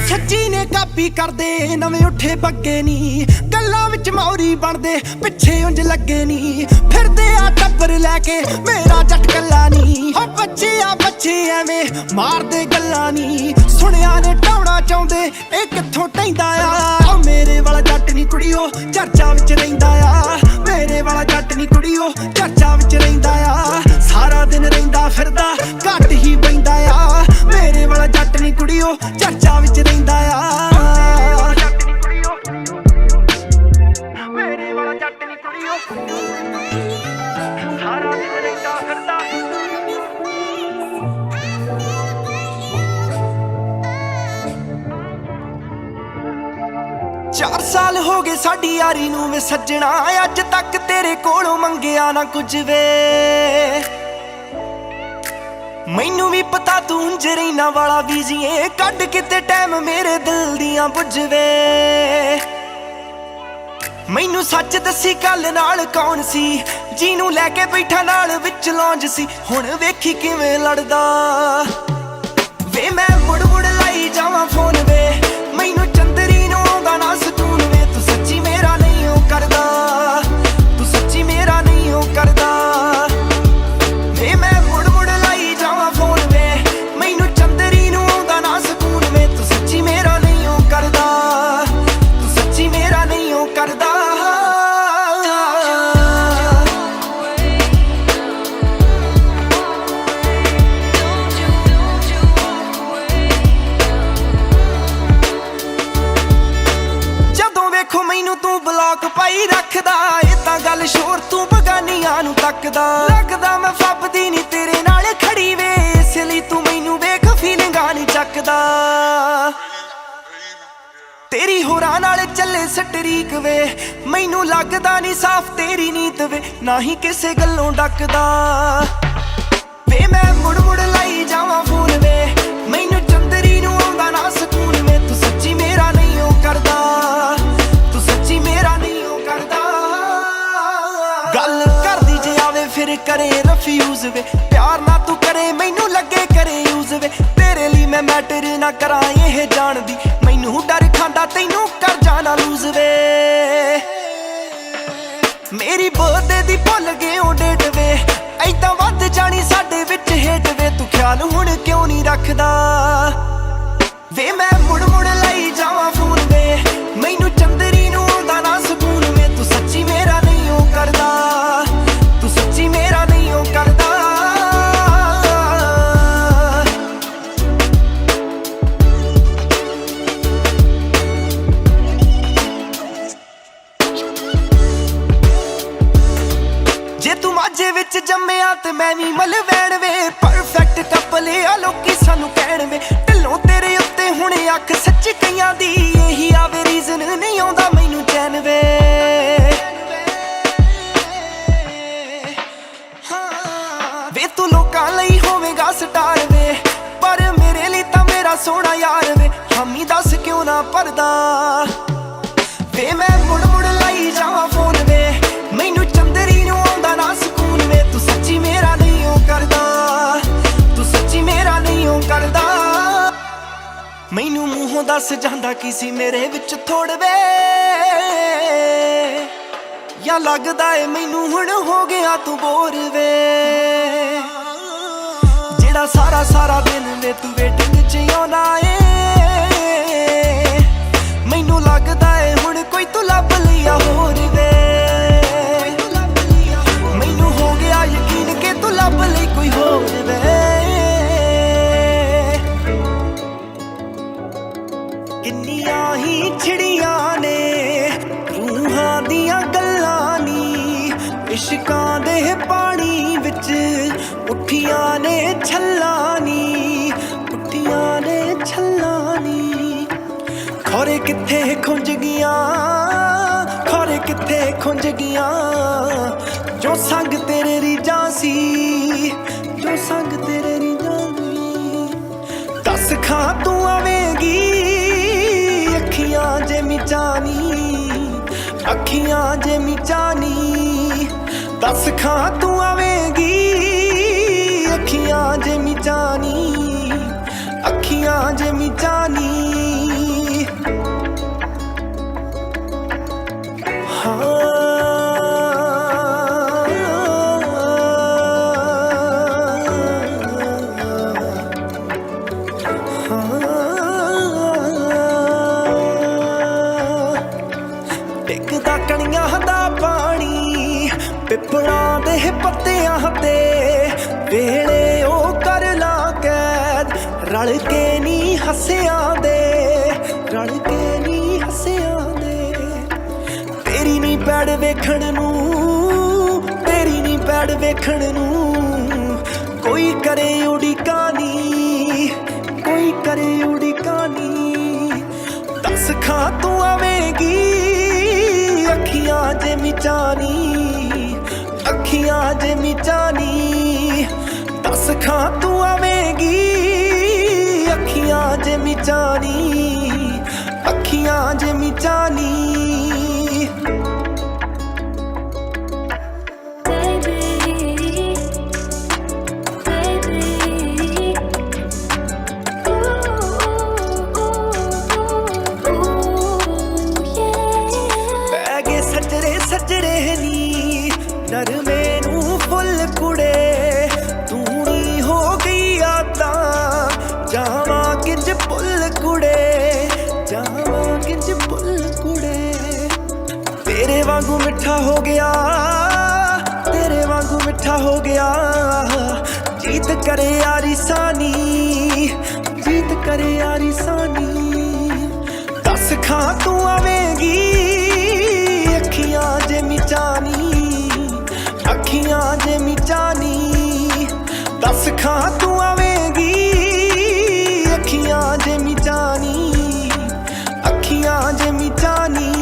ਸੱਚੀ ਨੇ ਕਾਪੀ ਕਰਦੇ ਨਵੇਂ ਉੱਠੇ ਬੱਗੇ ਨੀ ਗੱਲਾਂ ਵਿੱਚ ਮੌਰੀ ਬਣਦੇ ਪਿੱਛੇ ਉਂਝ ਲੱਗੇ ਨੀ ਫਿਰਦੇ ਆ ਟੱਬਰ ਲੈ ਕੇ ਮੇਰਾ ਜੱਟ ਕੱਲਾ ਨੀ ਹੋ ਬੱਚੇ ਐਵੇਂ ਮਾਰਦੇ ਗੱਲਾਂ ਨੀ ਸੁਣਿਆ ਨੇ ਟਾਉਣਾ ਚਾਹੁੰਦੇ ਇਹ ਕਿੱਥੋਂ ਟੈਂਦਾ ਆ ਮੇਰੇ ਵਾਲਾ ਜੱਟ ਨੀ ਕੁੜੀਓ ਚਰਚਾ ਵਿੱਚ ਰਹਿੰਦਾ ਆ ਮੇਰੇ ਵਾਲਾ ਜੱਟ ਨੀ ਕੁੜੀਓ ਚਰਚਾ ਵਿੱਚ ਰਹਿੰਦਾ ਆ ਸਾਰਾ ਦਿਨ ਰਹਿੰਦਾ ਫਿਰਦਾ ਘੱਟ ਹੀ ਪੈਂਦਾ ਆ ਮੇਰੇ ਵਾਲਾ ਜੱਟ ਨੀ ਕੁੜੀਓ ਚਰਚਾ ਵਿੱਚ ਰਹਿੰਦਾ ਆ ਮੇਰੇ ਵਾਲਾ ਜੱਟ ਨੀ ਕੁੜੀਓ ਸਾਰਾ ਦਿਨ ਰਹਿੰਦਾ ਫਿਰਦਾ 4 ਸਾਲ ਹੋ ਗਏ ਸਾਡੀ ਯਾਰੀ ਨੂੰ ਵੇ ਸੱਜਣਾ ਅੱਜ ਤੱਕ ਤੇਰੇ ਕੋਲੋਂ ਮੰਗਿਆ ਨਾ ਕੁਝ ਵੇ ਮੈਨੂੰ ਵੀ ਪਤਾ ਤੂੰ ਉਂਝ ਰਹਿਣਾ ਵਾਲਾ ਬੀਜ਼ੀ ਏ ਕੱਢ ਕਿਤੇ ਟਾਈਮ ਮੇਰੇ ਦਿਲ ਦੀਆਂ ਬੁੱਝ ਵੇ ਮੈਨੂੰ ਸੱਚ ਦੱਸੀ ਕੱਲ ਨਾਲ ਕੌਣ ਸੀ ਜਿਹਨੂੰ ਲੈ ਕੇ ਬੈਠਾ ਨਾਲ ਵਿੱਚ ਲੌਂਜ ਸੀ ਹੁਣ ਵੇਖੀ ਕਿਵੇਂ ਲੜਦਾ ਵੇ ਮੈਂ ਮੁੜ ਮੁੜ ਲਾਈ ਜਾਵਾਂ ਫੋਨ ਵੇ ਮੈਨੂੰ ਚੰਦਰੀ ਨੂੰ ਆਉਂਦਾ ਨਾ ਸਕੂਨ ਵੇ ਤੂੰ ਸੱਚੀ ਮੇਰਾ ਨਹੀਂ ਉਹ ਕਰਦਾ ਤੂੰ ਸੱਚੀ ਮੇਰਾ ਨਹੀਂ ਉਹ ਕਰਦਾ ਵੇ ਮੈਂ ਮੁੜ ਮੁੜ ਲਾਈ ਜਾਵਾਂ ਫੋਨ ਵੇ ਮੈਨੂੰ ਚੰਦਰੀ ਨੂੰ ਆਉਂਦਾ ਨਾ ਸਕੂਨ ਵੇ ਤੂੰ ਸੱਚੀ ਮੇਰਾ ਨਹੀਂ ਉਹ ਕਰਦਾ ਤੂੰ ਸੱਚੀ ਮੇਰਾ ਨਹੀਂ ਉਹ ਕਰਦਾ ਦੇਖੋ ਮੈਨੂੰ ਤੂੰ ਬਲੌਕ ਪਾਈ ਰੱਖਦਾ ਇਹ ਤਾਂ ਗੱਲ ਸ਼ੋਰ ਤੂੰ ਬਗਾਨੀਆਂ ਨੂੰ ਤੱਕਦਾ ਲੱਗਦਾ ਮੈਂ ਫੱਬਦੀ ਨਹੀਂ ਤੇਰੇ ਨਾਲ ਖੜੀ ਵੇ ਇਸ ਲਈ ਤੂੰ ਮੈਨੂੰ ਵੇਖ ਫੀਲਿੰਗਾਂ ਨਹੀਂ ਚੱਕਦਾ ਤੇਰੀ ਹੋਰਾਂ ਨਾਲ ਚੱਲੇ ਸਟਰੀਕ ਵੇ ਮੈਨੂੰ ਲੱਗਦਾ ਨਹੀਂ ਸਾਫ਼ ਤੇਰੀ ਨੀਤ ਵੇ ਨਾ ਹੀ ਕਿਸੇ ਗੱਲੋਂ ਡੱਕਦਾ ਵੇ ਮੈਂ ਮੁੜ ਮੁੜ ਲਾਈ ਜਾਵਾਂ ਫੋਨ ਵੇ ਮੈਨੂੰ ਚੰਦਰੀ ਨੂੰ ਆਉਂਦਾ ਨਾ ਸਕੂਨ ਵੇ ਤੂੰ ਸੱਚੀ ਮੇਰਾ ਨਹੀਂ ਉਹ ਕਰਦਾ ਗੱਲ ਕਰਦੀ ਜੇ ਆਵੇ ਫਿਰ ਕਰੇ ਰਫਿਊਜ਼ ਵੇ ਪਿਆਰ ਨਾ ਤੂੰ ਕਰੇ ਮੈਨੂੰ ਲੱਗੇ ਕਰੇ ਯੂਜ਼ ਵੇ ਤੇਰੇ ਲਈ ਮੈਂ ਮੈਟਰ ਨਾ ਕਰਾਂ ਇਹ ਜਾਣਦੀ ਮੈਨੂੰ ਡਰ ਖਾਂਦਾ ਤੈਨੂੰ ਕਰ ਜਾਣਾ ਲੂਜ਼ ਵੇ ਮੇਰੀ ਬਰਥਡੇ ਦੀ ਭੁੱਲ ਗਏ ਉਹ ਡੇਟ ਵੇ ਐਦਾਂ ਵੱਧ ਜਾਣੀ ਸਾਡੇ ਵਿੱਚ ਹੇਟ ਵੇ ਤੂੰ ਖਿਆਲ ਹੁਣ ਕਿਉਂ ਨਹੀਂ ਰੱਖਦਾ ਵੇ ਮੈਂ ਮੁੜ ਮੁੜ ਲਈ ਜਾਵਾਂ ਫੋਨ ਵੇ ਮੈਨੂੰ ਚੰਦਰੀ ਨੂੰ ਆਉਂਦਾ ਨਾ ਸਕੂਨ ਵੇ ਤੂੰ ਸੱਚੀ ਮੇਰਾ ਨਹੀਂ ਉਹ ਕਰਦਾ ਤੂੰ ਸੱਚੀ ਮੇਰਾ ਨਹੀਂ ਉਹ ਕਰਦਾ ਜੇ ਤੂੰ ਮਾਝੇ ਵਿੱਚ ਜੰਮਿਆ ਤੇ ਮੈਂ ਵੀ ਮਲਵੈਣ ਵੇ ਪਰਫੈਕਟ ਕਪਲ ਆ ਲੋਕੀ ਸਾਨੂੰ ਕਹਿਣ ਵੇ ਢਿੱਲੋਂ ਤੇਰੇ ਉੱਤੇ ਹੁਣ ਅੱਖ ਸੱਚ ਕਈਆਂ ਦੀ ਇਹੀ ਆਵੇ ਰੀਜ਼ਨ ਨਹੀਂ ਆਉਂਦਾ ਮੈਨੂੰ ਚੈਨ ਵੇ ਵੇ ਤੂੰ ਲੋਕਾਂ ਲਈ ਹੋਵੇਗਾ ਸਟਾਰ ਵੇ ਪਰ ਮੇਰੇ ਲਈ ਤਾਂ ਮੇਰਾ ਸੋਹਣਾ ਯਾਰ ਵੇ ਹਾਮੀ ਦੱਸ ਕਿਉਂ ਨਾ ਪਰਦਾ ਵੇ ਮੈਂ ਮੁੜ ਮੁੜ ਲਾਈ ਜਾਵਾਂ ਫੋਨ ਵੇ ਮੈਨੂੰ ਚੰਦਰੀ ਨੂੰ ਆਉਂਦਾ ਨਾ ਸਕੂਨ ਵੇ ਤੂੰ ਸੱਚੀ ਮੇਰਾ ਨਹੀਂ ਉਹ ਕਰਦਾ ਤੂੰ ਸੱਚੀ ਮੇਰਾ ਨਹੀਂ ਉਹ ਕਰਦਾ ਮੈਨੂੰ ਮੂੰਹੋਂ ਦੱਸ ਜਾਂਦਾ ਕੀ ਸੀ ਮੇਰੇ ਵਿੱਚ ਥੋੜ ਵੇ ਜਾਂ ਲੱਗਦਾ ਏ ਮੈਨੂੰ ਹੁਣ ਹੋ ਗਿਆ ਤੂੰ ਬੋਰ ਵੇ ਜਿਹੜਾ ਸਾਰਾ ਦਿਨ ਵੇ ਤੂੰ ਵੇਟਿੰਗ 'ਚ ਆਉਣਾ ਏ ਮੈਨੂੰ ਲੱਗਦਾ ਏ ਹੁਣ ਕੋਈ ਤੂੰ ਲੱਭ ਲਿਆ ਹੋਰ ਵੇ ਮੈਨੂੰ ਹੋ ਗਿਆ ਯਕੀਨ ਕਿ ਤੂੰ ਲੱਭ ਲਈ ਕੋਈ ਹੋਰ ਵੇ ਕਿੰਨੀਆਂ ਹੀ ਛਿੜੀਆਂ ਨੇ ਰੂਹਾਂ ਦੀਆਂ ਗੱਲਾਂ ਨੀ ਇਸ਼ਕਾਂ ਦੇ ਪਾਣੀ ਵਿੱਚ ਉੱਠੀਆਂ ਨੇ ਛੱਲਾਂ ਨੀ ਉੱਠੀਆਂ ਨੇ ਛੱਲਾਂ ਨੀ ਖੋਰੇ ਕਿੱਥੇ ਖੁੰਝ ਗਈਆਂ ਖੋਰੇ ਕਿੱਥੇ ਖੁੰਝ ਗਈਆਂ ਜੋ ਸੰਗ ਤੇਰੇ ਰੀਝਾਂ ਸੀ ਜੋ ਸੰਗ ਤੇਰੇ ਰੀਝਾਂ ਸੀ ਦੱਸ ਖਾਂ ਤੂੰ ਆਵੇਂਗੀ ਅੱਖੀਆਂ ਜੇ ਮਿਚਾਨੀ ਅੱਖੀਆਂ ਜੇ ਮਿਚਾਨੀ ਦੱਸ ਖਾਂ ਤੂੰ ਆਵੇਂਗੀ ਅੱਖੀਆਂ ਜੇ ਮਿਚਾਨੀ ਅੱਖੀਆਂ ਜੇ ਮਿਚਾਨੀ ਟਿਕਦਾ ਕਣੀਆਂ ਦਾ ਪਾਣੀ ਪਿੱਪਲਾਂ ਦੇ ਪੱਤਿਆਂ ਤੇ ਵੇਲੇ ਉਹ ਕਰ ਲਾ ਕੈਦ ਰਲ ਕੇ ਨੀ ਹੱਸਿਆਂ ਦੇ ਰਲ ਕੇ ਨੀ ਹੱਸਿਆਂ ਦੇ ਤੇਰੀ ਨੀ ਪੈੜ ਵੇਖਣ ਨੂੰ ਤੇਰੀ ਨੀ ਪੈੜ ਵੇਖਣ ਨੂੰ ਕੋਈ ਕਰੇ ਉਡੀਕਾਂ ਨੀ ਕੋਈ ਕਰੇ ਉਡੀਕਾਂ ਨੀ ਦੱਸ ਖਾਂ ਤੂੰ ਆਵੇਂਗੀ ਅੱਖੀਆਂ ਜੇ ਮਿਚਾਨੀ ਅੱਖੀਆਂ ਜੇ ਮਿਚਾਨੀ ਦੱਸ ਖਾਂ ਤੂੰ ਆਵੇਂਗੀ ਅੱਖੀਆਂ ਜੇ ਮਿਚਾਨੀ ਅੱਖੀਆਂ ਜੇ ਮਿਚਾਨੀ हो गया तेरे वांगू मिठा हो गया जीत करे यारी सानी जीत करे यारी सानी दस खां तू आवेंगी अखियां जे मिचानी अखियां जे मिचानी दस खां तू आवेंगी अखियां जे मिचानी अखियां जे मिचानी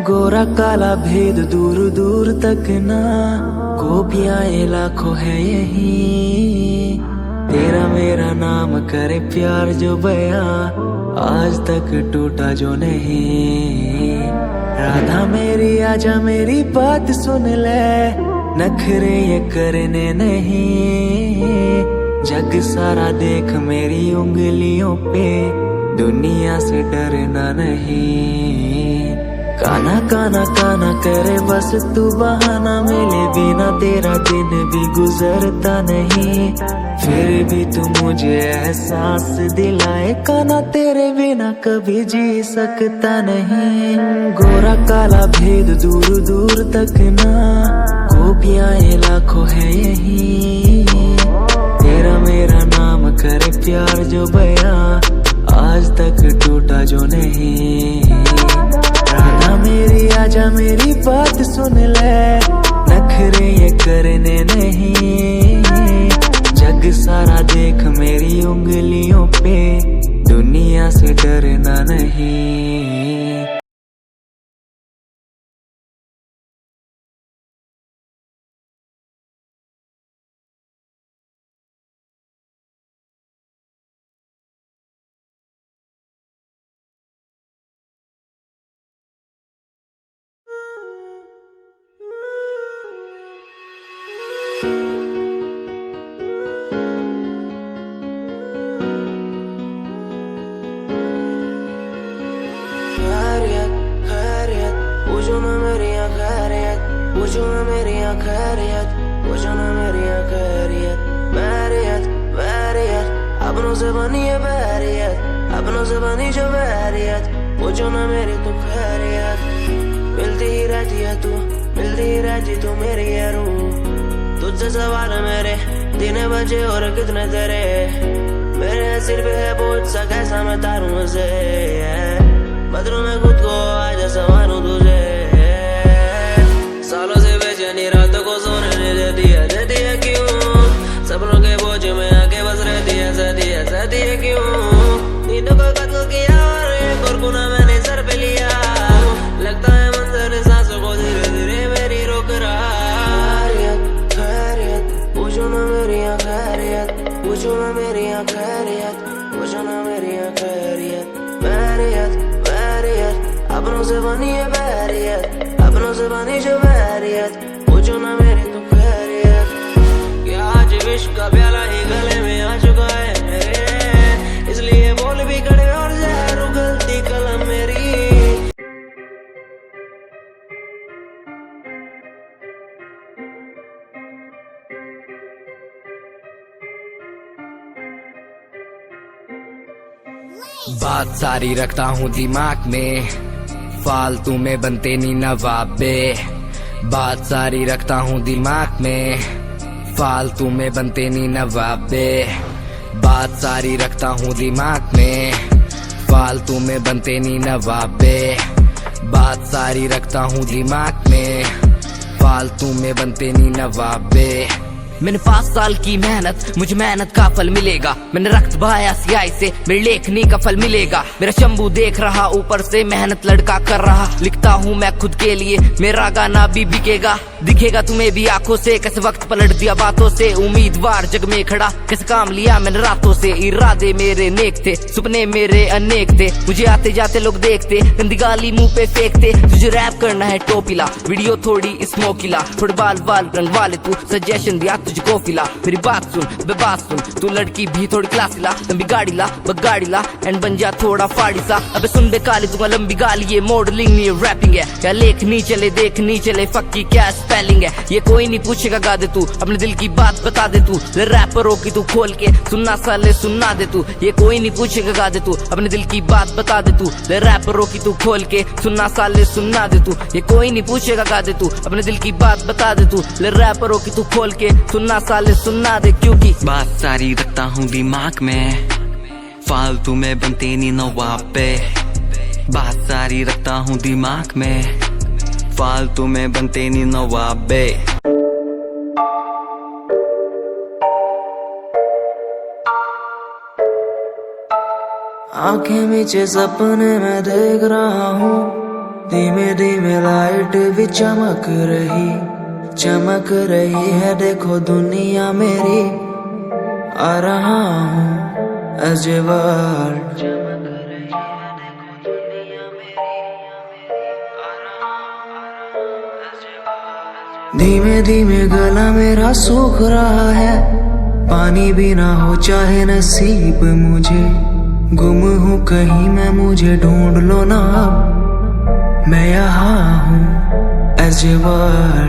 गोरा काला भेद दूर दूर तक ना गोपियां ये लाखों है यही, तेरा मेरा नाम करे प्यार जो बया, आज तक टूटा जो नहीं। राधा मेरी आजा मेरी बात सुन ले, नखरे ये करने नहीं। जग सारा देख मेरी उंगलियों पे, दुनिया से डरना नहीं। काना काना काना करे बस तू बहाना, मिले बिना तेरा दिन भी गुजरता नहीं। फिर भी तू मुझे एहसास दिलाए, काना तेरे बिना कभी जी सकता नहीं। गोरा काला भेद दूर दूर तक ना, गोपियां ये लाखों है यही, तेरा मेरा नाम करे प्यार जो बया, आज तक टूटा जो नहीं। राधा मेरी आजा मेरी बात सुन ले, नखरे ये करने नहीं। जग सारा देख मेरी उंगलियों पे, दुनिया से डरना नहीं। पूछो ना मेरी खैरियत, पूछो ना मेरी खैरियत, पूछो ना मेरी खैरियत। बैरियत बैरियत अपनों से बनी है बैरियत, अपनों से बनी जो बैरियत, पूछो ना मेरी तू खैरियत। मिलती ही रहती है तू, मिलती ही रहती तू मेरी है रूह। तुझसे सवाल मेरे दिन बजे और कितने तेरे, मेरे सिर पे है बोझ सा कैसा मैं तारूं उसे। बदलूं मैं खुद को आज संवारूं तुझे, सालों से बेचैनी रातों को सोने ने दे दिया क्यों। सपनों के बोझ में आके बस रहती है सदी है क्यों। नींदों को कत्ल किया और एक और गुनाह मैंने सर पे लिया, लगता है मंजर सांसों को धीरे धीरे मेरी रोक रहा। खैरियत खैरियत पूछो ना मेरी खैरियत, पूछो ना मेरी खैरियत, पूछो ना मेरी खैरियत। बैरियत बैरियत अपनों से बनी है बैरियत, अपनों से बनी जो बैरियत, पूछो ना मेरी तू खैरियत। क्या आज विश्व का प्याला ही गले में आ चुका है मेरे, इसलिए बोल भी कड़े और जहर उगलती कलम मेरी। बात सारी रखता हूँ दिमाग में, फालतू में बनते नहीं नवाबे। बात सारी रखता हूँ दिमाग में, फालतू में बनते नहीं नवाबे। बात सारी रखता हूँ दिमाग में, फालतू में बनते नहीं नवाबे। बात सारी रखता हूँ दिमाग में, फालतू में बनते नहीं नवाबे। मैंने 5 साल की मेहनत, मुझे मेहनत का फल मिलेगा। मैंने रक्त बहाया सियाही से, मेरी लेखनी का फल मिलेगा। मेरा शंभू देख रहा ऊपर से, मेहनत लड़का कर रहा। लिखता हूँ मैं खुद के लिए, मेरा गाना भी बिकेगा। दिखेगा तुम्हें भी आंखों से, कैसे वक्त पलट दिया बातों से। उम्मीदवार जग में खड़ा, कैसे काम लिया मैंने रातों से। इरादे मेरे नेक थे, सपने मेरे अनेक थे। मुझे आते जाते लोग देखते, गंदी गाली मुंह पे फेंकते। तुझे रैप करना है टोपीला, वीडियो थोड़ी स्मोकीला। थोड़े बाल रंग वाले तू, सजेशन दिया तुझको फिला। मेरी बात सुन बे बात सुन, तू लड़की भी थोड़ी क्लासी ला। लंबी गाड़ी ला बगाड़ी ला, एंड बन जा थोड़ा फाड़ी सा। अबे सुन बे काली दूंगा लंबी गाली, ये मॉडलिंग नहीं ये रैपिंग है। क्या लेखनी चले देखनी चले, फक की क्या स्पेलिंग है। ये कोई नहीं पूछेगा गा दे तू, अपने दिल की बात बता दे तू। रैपरों की तू खोल के सुनना साले सुनना दे तू। ये कोई नहीं पूछेगा गा दे तू, अपने दिल की बात बता दे तू। रैपरों की तू खोल के सुनना साले सुनना दे तू। ये कोई नहीं पूछेगा गा दे तू, अपने दिल की बात बता दे तू। रैपरों की तू खोल के सुनना साले सुनना दे, क्योंकि बात सारी रखता हूँ दिमाग में, फालतू में बनते नहीं नवाबे। बात सारी रखता हूँ दिमाग में, फालतू में बनते नहीं नवाबे। आंखें नीचे सपने में देख रहा हूँ, धीमे धीमे लाइट भी चमक रही। चमक रही है देखो दुनिया मेरी, आ रहा हूँ अजवार। धीमे धीमे गला मेरा सूख रहा है, पानी भी ना हो चाहे नसीब मुझे। गुम हूँ कहीं मैं, मुझे ढूंढ लो ना अब, मैं यहाँ हूँ अजवार।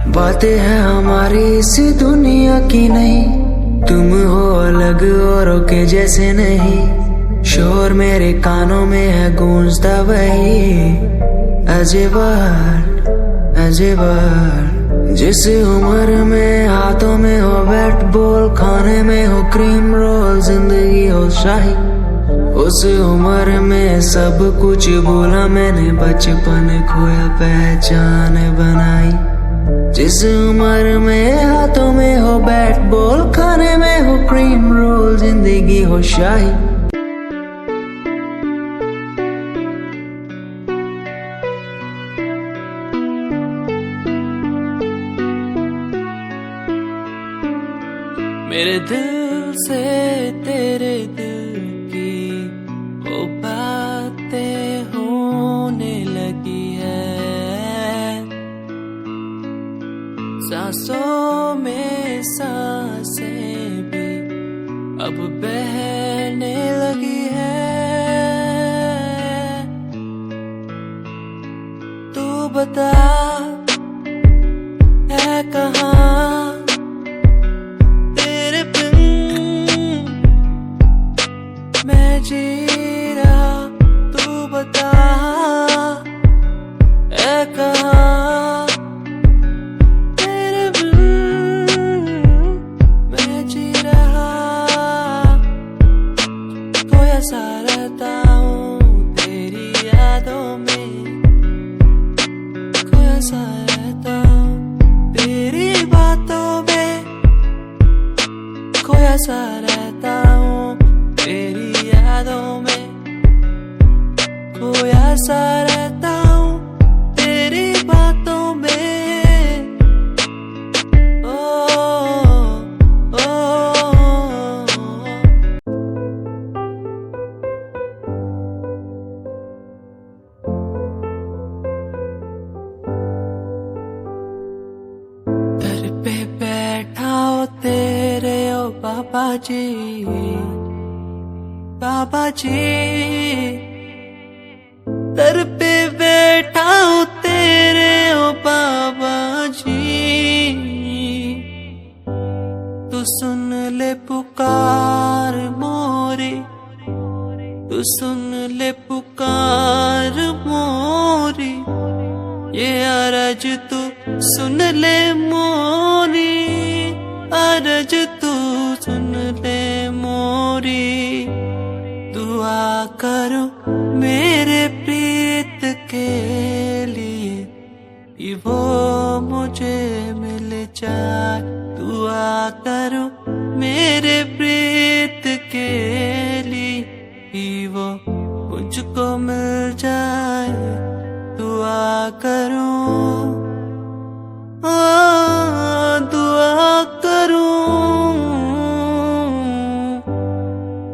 बातें हैं हमारी इस दुनिया की नहीं, तुम हो अलग औरों के जैसे नहीं। शोर मेरे कानों में है गूंजता वही अजवार अजवार। जिस उम्र में हाथों में हो बैट बॉल, खाने में हो क्रीम रोल, जिंदगी हो शाही, उस उम्र में सब कुछ भूला मैंने, बचपन खोया पहचान बनाई। जिस उम्र में हाथों में हो बैट बॉल, खाने में हो क्रीम रोल, जिंदगी हो शाही। मेरे दिल से तेरे दिल की वो बातें होने लगी है, सांसों में सांसें भी अब बहने लगी है। तू बता है कहाँ मैं जी रहा, तू बता है कहाँ तेरे बिन मैं जी रहा। खोया सा रहता हूँ तेरी यादों में, खोया सा रहता हूँ तेरी बातों में, खोया सा रहता हूँ तेरी यादों में, खोया सा रहता हूँ तेरी बातों में। ओ, ओ, दर पे बैठा हो तेरे ओ बाबा जी, बाबा जी दर पे बैठा हूँ तेरे ओ बाबा जी। तू सुन ले पुकार मोरी, तू सुन ले पुकार मोरी, ये अरज तू सुन ले मोरी, अरज तू सुन ले मोरी। दुआ करो मेरे प्रीत के लिए कि वो मुझे मिल जाए। दुआ करो मेरे प्रीत के लिए कि वो मुझको मिल जाए। दुआ करो दुआ करो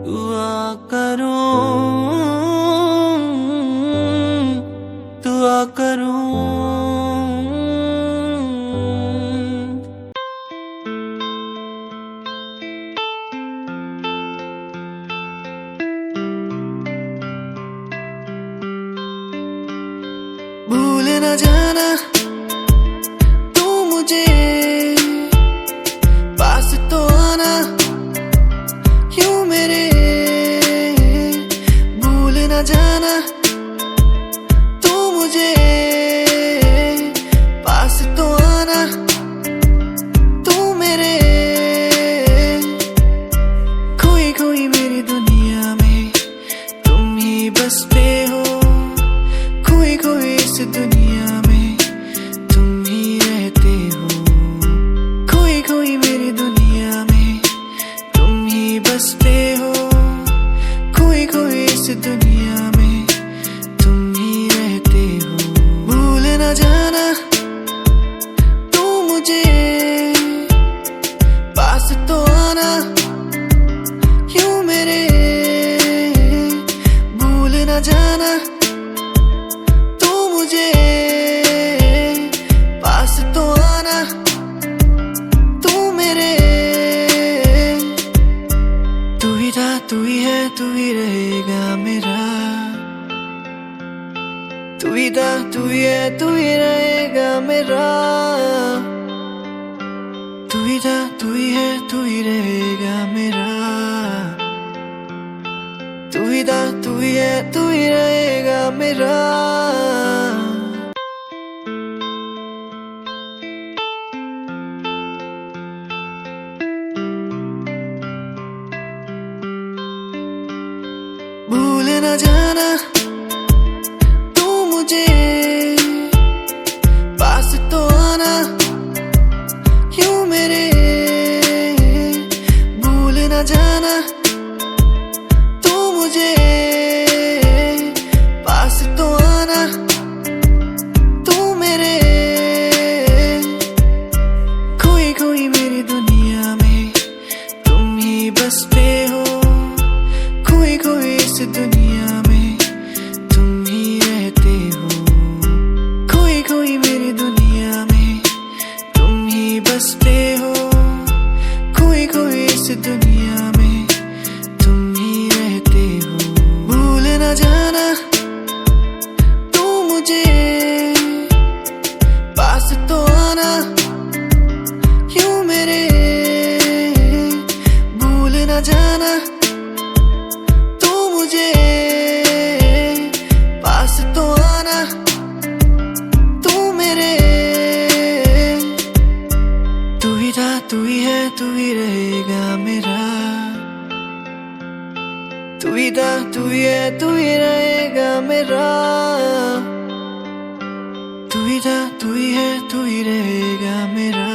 दुआ करो दुआ करो। भूल न जाना तू मेरा। तू ही था, तू ही है, तू ही रहेगा मेरा। तू ही था, तू ही है, तू ही रहेगा मेरा। भूल न जाना तू मुझे, पास तो आना क्यों मेरे। भूल न जाना तू मुझे, पास तो आना तू मेरे। खोई खोई मेरी दुनिया में तुम ही बसते हो। खोई खोई इस दुनिया में तुम ही रहते हो। खोई खोई मेरी दुनिया में तुम ही बसते हो। खोई खोई इस दुनिया में तुम ही रहते हो। भूल न जाना तू मुझे, पास तो आना क्यों मेरे। भूल न जाना तू मुझे, पास तो आना तू मेरे। तू ही था, तू ही है, तू ही रहेगा मेरा। तू ही था, तू ही है, तू ही रहेगा मेरा। तू ही था, तू ही है, तू ही रहेगा मेरा।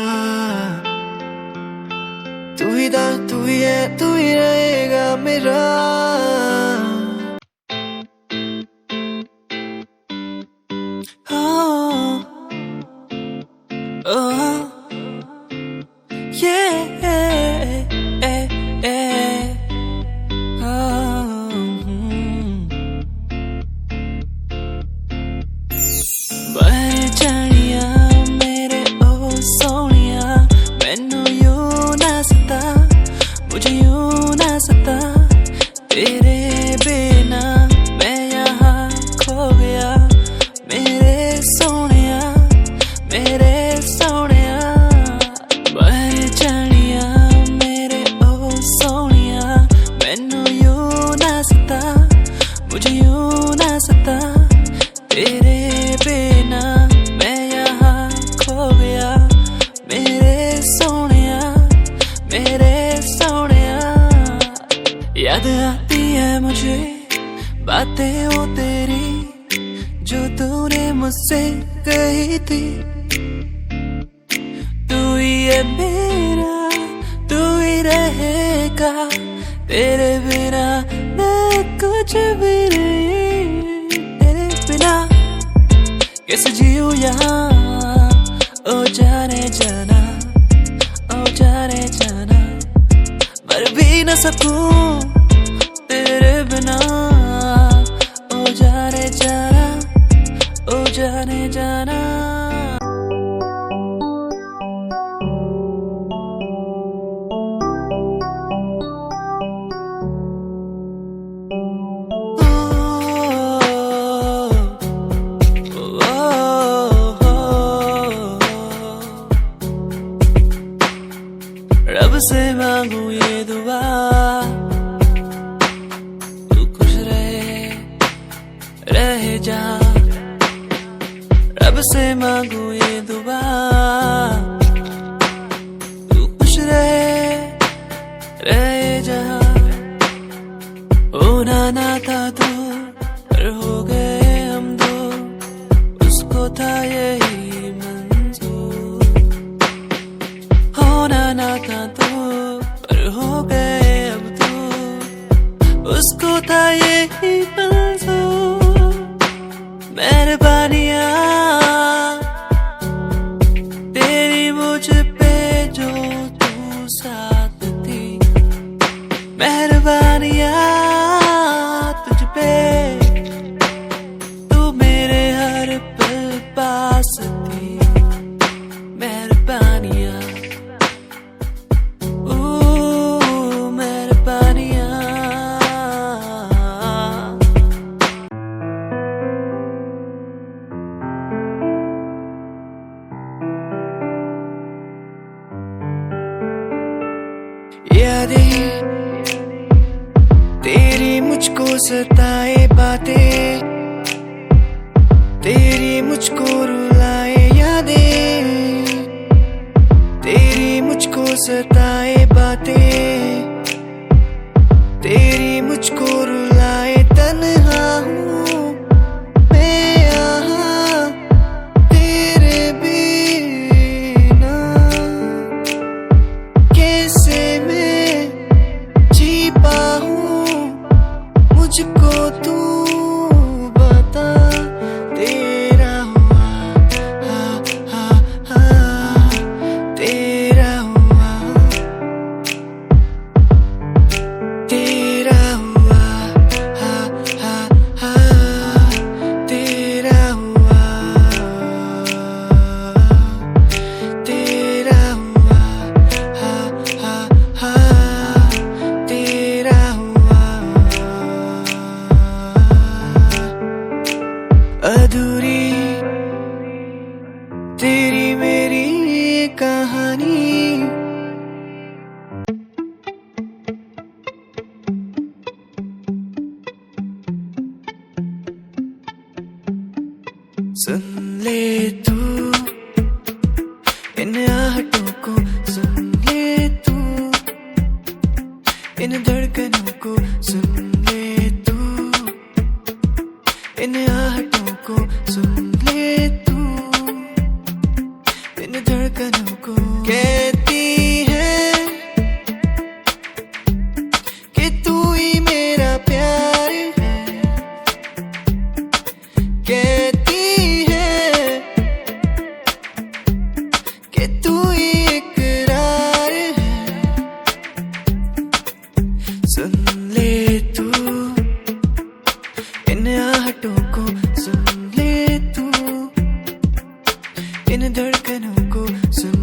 तू ही था, तू ही है, तू ही रहेगा मेरा। मुझे यूं ना सता, तेरे बिना मैं यहाँ खो गया। मेरे सोनिया, मेरे सोनिया, मर जानिया मेरे ओ सोनिया। मैनू यूं ना सता, मुझे यूं ना सता, तेरे बिना मैं यहाँ खो गया। मेरे सोनिया, मेरे सोनिया। याद आती है मुझे बातें वो तेरी जो तूने मुझसे कही थी। तू ही है मेरा, तू ही रहेगा, तेरे बिना मैं कुछ भी नहीं। तेरे बिना कैसे जीऊं यहाँ, ओ जाने जाना, ओ जाने जाना। मर भी न सकूं तेरे बिना, ओ जाने जाना, ओ जाने जाना। रब से मांगू ये दुआ, तू खुश रहे जा। रब से मांगू ये दुआ, तू खुश रहे जा। होना ना था तू पर हो गए हम दो, उसको था यही मंजूर। होना ना था तू पर हो गए अब तू, उसको था यही मंजूर। मेहरबानियाँ मुझको रुलाए यादें, तेरी मुझको सताए बातें, तेरी मुझको रुलाए तन्हा हूँ मैं यहाँ तेरे बिना, कैसे मैं जी पाऊँ मुझको तू बता। तेरा हुआ तेरा हुआ, तेरा हुआ तेरा हुआ, तेरा हुआ तेरा हुआ। अधूरी तेरी मेरी कहानी, सुन ले तू इन आहटों को, सुन ले तू इन धड़कनों को, सुन ले तू इन आहटों को, सुन ले तू इन धड़कनों को। कहती है कि तू ही मेरा प्यार है, कहती है कि तू ही इकरार है। सुन ले तू इन आहटों को, सुन ले तू इन धड़कनों को, सुन